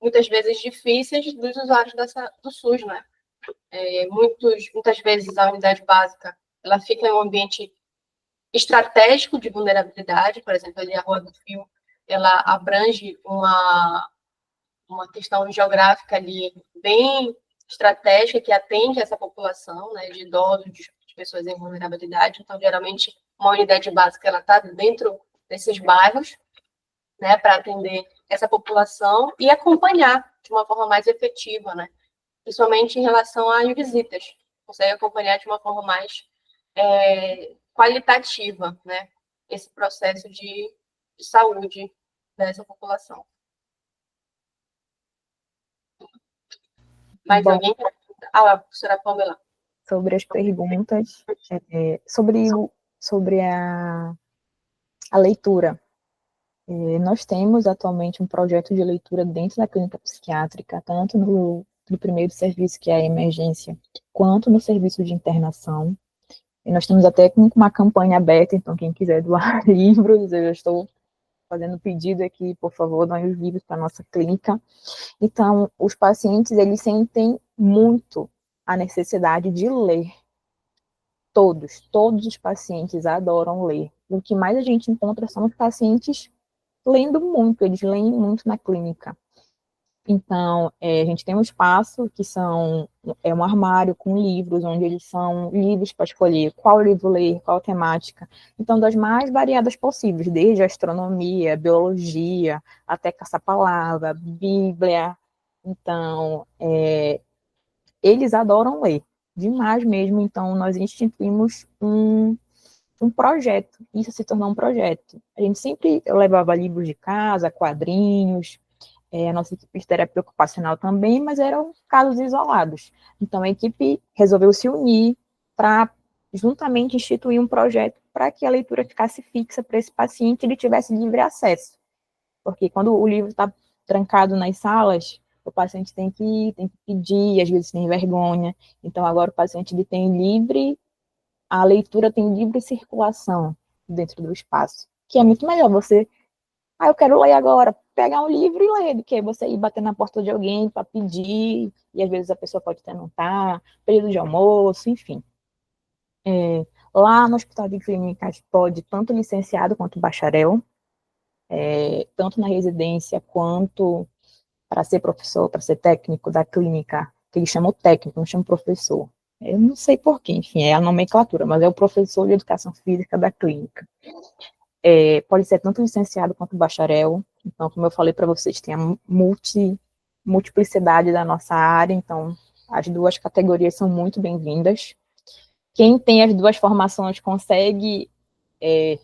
muitas vezes difíceis, dos usuários do SUS, né? Muitas vezes a unidade básica, ela fica em um ambiente estratégico de vulnerabilidade, por exemplo, ali a Rua do Fio, ela abrange uma questão geográfica ali bem estratégica que atende essa população, né, de idosos, de pessoas em vulnerabilidade. Então, geralmente, uma unidade básica ela está dentro desses bairros, né, para atender essa população e acompanhar de uma forma mais efetiva, né, principalmente em relação às visitas, consegue acompanhar de uma forma mais qualitativa, né, esse processo de saúde dessa população. Mais Bom, alguém? Ah, professora Pamela. sobre as perguntas, sobre a leitura. Nós temos atualmente um projeto de leitura dentro da clínica psiquiátrica, tanto no primeiro serviço, que é a emergência, quanto no serviço de internação. E nós temos até uma campanha aberta, então quem quiser doar livros, eu já estou fazendo pedido aqui, por favor, doem os livros para a nossa clínica. Então, os pacientes, eles sentem muito a necessidade de ler. Todos os pacientes adoram ler. O que mais a gente encontra são os pacientes lendo muito, eles leem muito na clínica. Então, a gente tem um espaço que é um armário com livros, onde eles são livros para escolher qual livro ler, qual temática. Então, das mais variadas possíveis, desde astronomia, biologia, até caça-palavra, Bíblia. Então, eles adoram ler, demais mesmo. Então, nós instituímos um projeto, isso se tornou um projeto. A gente sempre levava livros de casa, quadrinhos, a nossa equipe de terapia ocupacional também, mas eram casos isolados. Então, a equipe resolveu se unir para juntamente instituir um projeto para que a leitura ficasse fixa para esse paciente e ele tivesse livre acesso. Porque quando o livro está trancado nas salas, o paciente tem que pedir, às vezes tem vergonha. Então, agora o paciente ele tem a leitura tem livre circulação dentro do espaço, que é muito melhor você eu quero ler agora, pegar um livro e ler, do que você ir bater na porta de alguém para pedir, e às vezes a pessoa pode até não estar, período de almoço, enfim. Lá no Hospital de Clínicas pode tanto licenciado quanto bacharel, tanto na residência quanto para ser professor, para ser técnico da clínica, que eles chamam técnico, não chamam professor. Eu não sei porquê, enfim, é a nomenclatura, mas é o professor de educação física da clínica. Pode ser tanto licenciado quanto bacharel. Então, como eu falei para vocês, tem a multiplicidade da nossa área, então as duas categorias são muito bem-vindas. Quem tem as duas formações consegue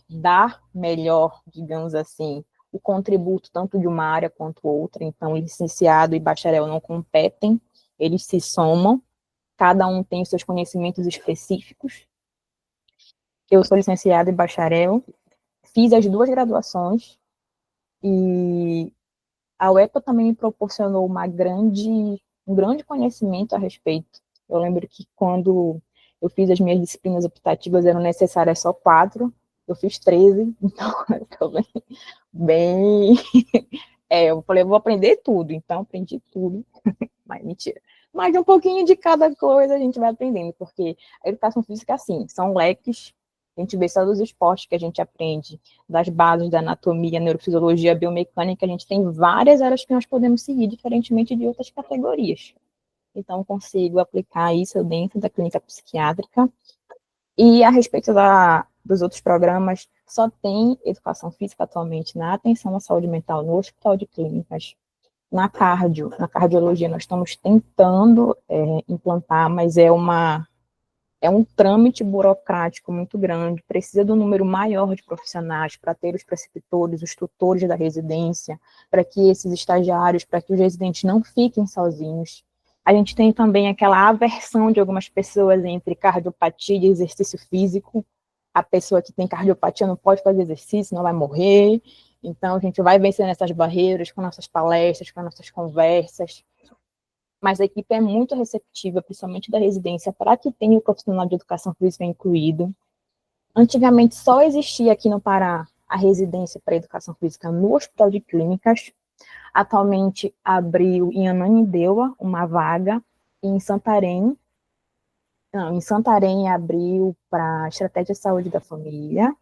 dar melhor, digamos assim, o contributo tanto de uma área quanto outra. Então, licenciado e bacharel não competem, eles se somam, cada um tem os seus conhecimentos específicos. Eu sou licenciada e bacharel, fiz as duas graduações e a UEPA também me proporcionou um grande conhecimento a respeito. Eu lembro que quando eu fiz as minhas disciplinas optativas eram necessárias só 4, eu fiz 13, então eu estou bem eu falei, eu vou aprender tudo, então aprendi tudo, mas mentira. Mas um pouquinho de cada coisa a gente vai aprendendo, porque a educação física, assim, são leques. A gente vê só dos esportes que a gente aprende, das bases da anatomia, neurofisiologia, biomecânica, a gente tem várias áreas que nós podemos seguir, diferentemente de outras categorias. Então, consigo aplicar isso dentro da clínica psiquiátrica. E a respeito dos outros programas, só tem educação física atualmente na atenção à saúde mental no Hospital de Clínicas. Na cardiologia, nós estamos tentando implantar, mas é um trâmite burocrático muito grande, precisa de um número maior de profissionais para ter os preceptores, os tutores da residência, para que esses estagiários, para que os residentes não fiquem sozinhos. A gente tem também aquela aversão de algumas pessoas entre cardiopatia e exercício físico. A pessoa que tem cardiopatia não pode fazer exercício, não vai morrer. Então, a gente vai vencendo essas barreiras com nossas palestras, com nossas conversas. Mas a equipe é muito receptiva, principalmente da residência, para que tenha o profissional de educação física incluído. Antigamente, só existia aqui no Pará a residência para educação física no Hospital de Clínicas. Atualmente, abriu em Ananindeua uma vaga, e em Santarém abriu para Estratégia de Saúde da Família,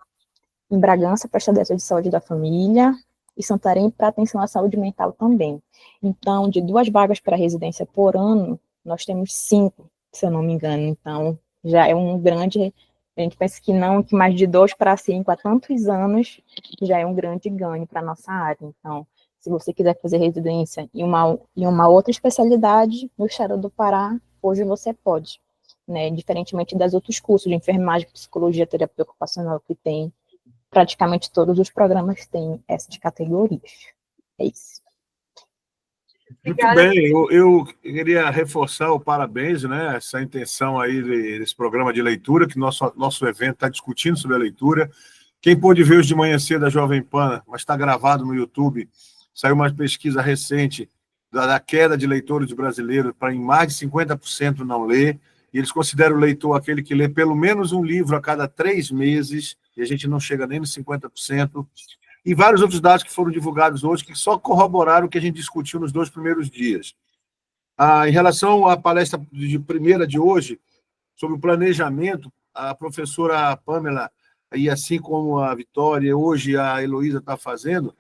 em Bragança para Estratégia de Saúde da Família, e Santarém para atenção à saúde mental também. Então, de 2 vagas para residência por ano, nós temos 5, se eu não me engano. Então, já é um grande... A gente pensa que não, que mais de 2 para 5 há tantos anos, já é um grande ganho para a nossa área. Então, se você quiser fazer residência em uma outra especialidade no estado do Pará, hoje você pode. né, diferentemente das outros cursos de enfermagem, psicologia, terapia ocupacional que tem, praticamente todos os programas têm essas categorias. É isso. Muito Obrigada. bem, eu queria reforçar o parabéns, né, essa intenção aí desse programa de leitura, que nosso evento está discutindo sobre a leitura. Quem pôde ver os de manhã cedo da Jovem Pan, mas está gravado no YouTube, saiu uma pesquisa recente da queda de leitores brasileiros para em mais de 50% não ler, e eles consideram o leitor aquele que lê pelo menos um livro a cada 3 meses, e a gente não chega nem nos 50%, e vários outros dados que foram divulgados hoje que só corroboraram o que a gente discutiu nos 2 primeiros dias. Em relação à palestra de primeira de hoje, sobre o planejamento, a professora Pamela, e assim como a Vitória, hoje a Heloísa está fazendo,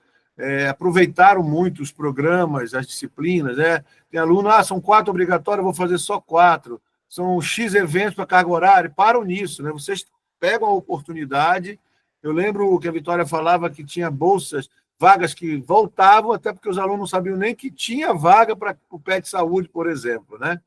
aproveitaram muito os programas, as disciplinas, né? Tem aluno, são 4 obrigatórios, eu vou fazer só 4, são X eventos para carga horária, param nisso, né? Vocês pegam a oportunidade. Eu lembro que a Vitória falava que tinha bolsas, vagas que voltavam, até porque os alunos não sabiam nem que tinha vaga para o PET Saúde, por exemplo, né?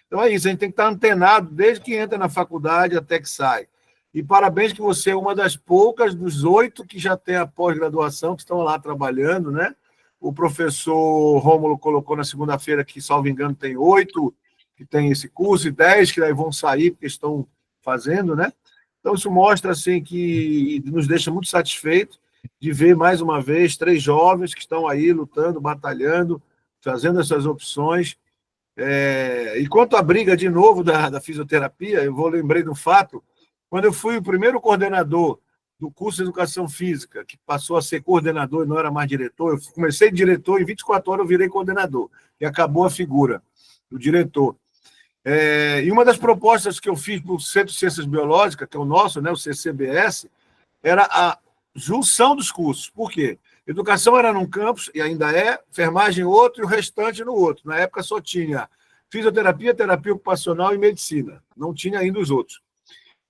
Então é isso, a gente tem que estar antenado desde que entra na faculdade até que sai. E parabéns que você é uma das poucas dos 8 que já tem a pós-graduação, que estão lá trabalhando, né? O professor Rômulo colocou na segunda-feira que, salvo engano, tem 8 que tem esse curso e 10 que aí vão sair porque estão fazendo, né? Então isso mostra assim que nos deixa muito satisfeitos de ver mais uma vez 3 jovens que estão aí lutando, batalhando, fazendo essas opções. E quanto à briga de novo da fisioterapia, lembrei do fato, quando eu fui o primeiro coordenador do curso de Educação Física, que passou a ser coordenador e não era mais diretor, eu comecei de diretor, em 24 horas eu virei coordenador, e acabou a figura do diretor. E uma das propostas que eu fiz para o Centro de Ciências Biológicas, que é o nosso, né, o CCBS, era a junção dos cursos. Por quê? Educação era num campus, e ainda é, enfermagem outro e o restante no outro. Na época só tinha fisioterapia, terapia ocupacional e medicina. Não tinha ainda os outros.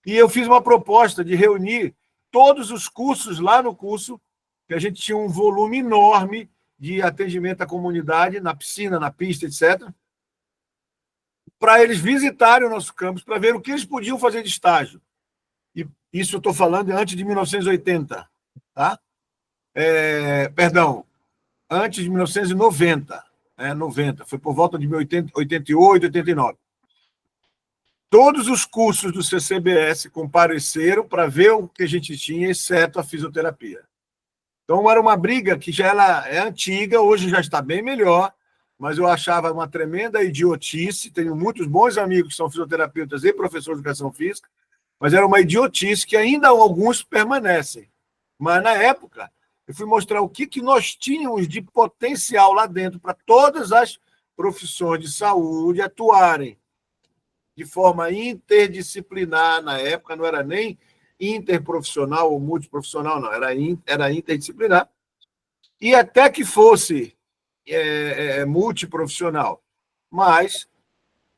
E eu fiz uma proposta de reunir todos os cursos lá no curso, que a gente tinha um volume enorme de atendimento à comunidade, na piscina, na pista, etc., para eles visitarem o nosso campus, para ver o que eles podiam fazer de estágio. E isso eu estou falando antes de 1980, tá? Perdão, antes de 1990, 90, foi por volta de 88, 89. Todos os cursos do CCBS compareceram para ver o que a gente tinha, exceto a fisioterapia. Então, era uma briga que já é antiga, hoje já está bem melhor, mas eu achava uma tremenda idiotice. Tenho muitos bons amigos que são fisioterapeutas e professores de educação física, mas era uma idiotice que ainda alguns permanecem. Mas, na época, eu fui mostrar o que nós tínhamos de potencial lá dentro para todas as profissões de saúde atuarem de forma interdisciplinar. Na época não era nem interprofissional ou multiprofissional, não, era interdisciplinar. E até que fosse multiprofissional. Mas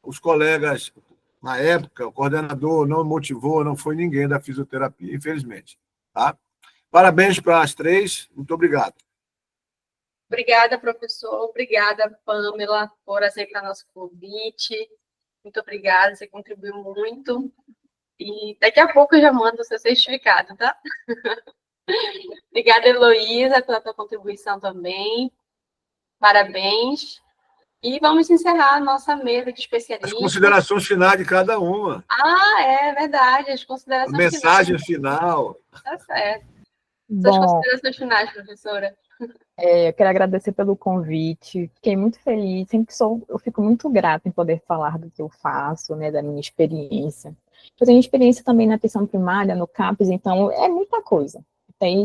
os colegas, na época, o coordenador não motivou, não foi ninguém da fisioterapia, infelizmente. Tá? Parabéns para as 3, muito obrigado. Obrigada, professor. Obrigada, Pamela, por aceitar nosso convite. Muito obrigada, você contribuiu muito. E daqui a pouco eu já mando o seu certificado, tá? Obrigada, Heloísa, pela tua contribuição também. Parabéns. E vamos encerrar a nossa mesa de especialistas. As considerações finais de cada uma. É verdade, as considerações finais. A mensagem final. Tá certo. Suas considerações finais, professora. Eu quero agradecer pelo convite, fiquei muito feliz, eu fico muito grata em poder falar do que eu faço, né, da minha experiência. Eu tenho experiência também na atenção primária, no CAPES, então é muita coisa.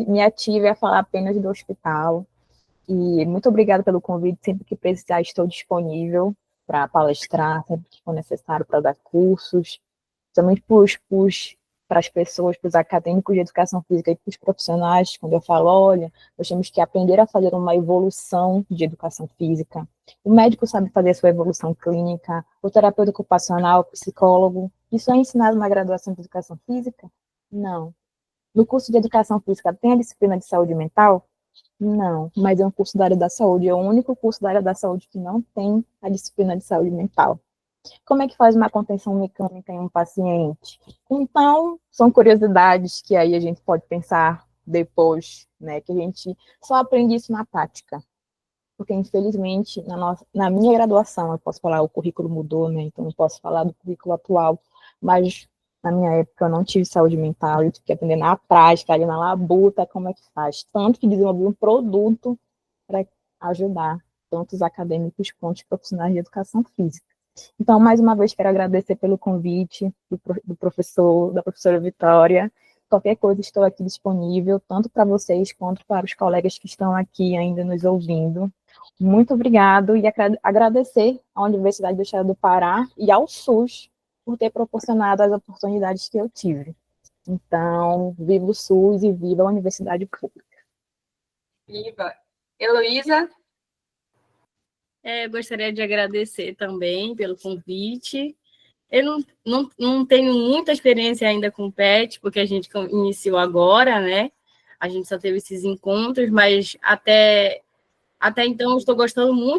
Me ative a falar apenas do hospital, e muito obrigada pelo convite, sempre que precisar estou disponível para palestrar, sempre que for necessário para dar cursos, também para as pessoas, para os acadêmicos de educação física e para os profissionais, quando eu falo, olha, nós temos que aprender a fazer uma evolução de educação física. O médico sabe fazer a sua evolução clínica, o terapeuta ocupacional, o psicólogo. Isso é ensinado na graduação de educação física? Não. No curso de educação física tem a disciplina de saúde mental? Não, mas é um curso da área da saúde, é o único curso da área da saúde que não tem a disciplina de saúde mental. Como é que faz uma contenção mecânica em um paciente? Então, são curiosidades que aí a gente pode pensar depois, né, que a gente só aprende isso na prática. Porque, infelizmente, na minha graduação, eu posso falar, o currículo mudou, né, então eu posso falar do currículo atual, mas na minha época eu não tive saúde mental, eu tive que aprender na prática, ali na labuta, como é que faz. Tanto que desenvolvi um produto para ajudar tanto os acadêmicos quanto os profissionais de educação física. Então, mais uma vez, quero agradecer pelo convite da professora Vitória. Qualquer coisa, estou aqui disponível, tanto para vocês quanto para os colegas que estão aqui ainda nos ouvindo. Muito obrigado e agradecer à Universidade do Estado do Pará e ao SUS por ter proporcionado as oportunidades que eu tive. Então, viva o SUS e viva a Universidade Pública. Viva! Heloísa? Gostaria de agradecer também pelo convite. Eu não tenho muita experiência ainda com PET, porque a gente iniciou agora, né? A gente só teve esses encontros, mas até então eu estou gostando muito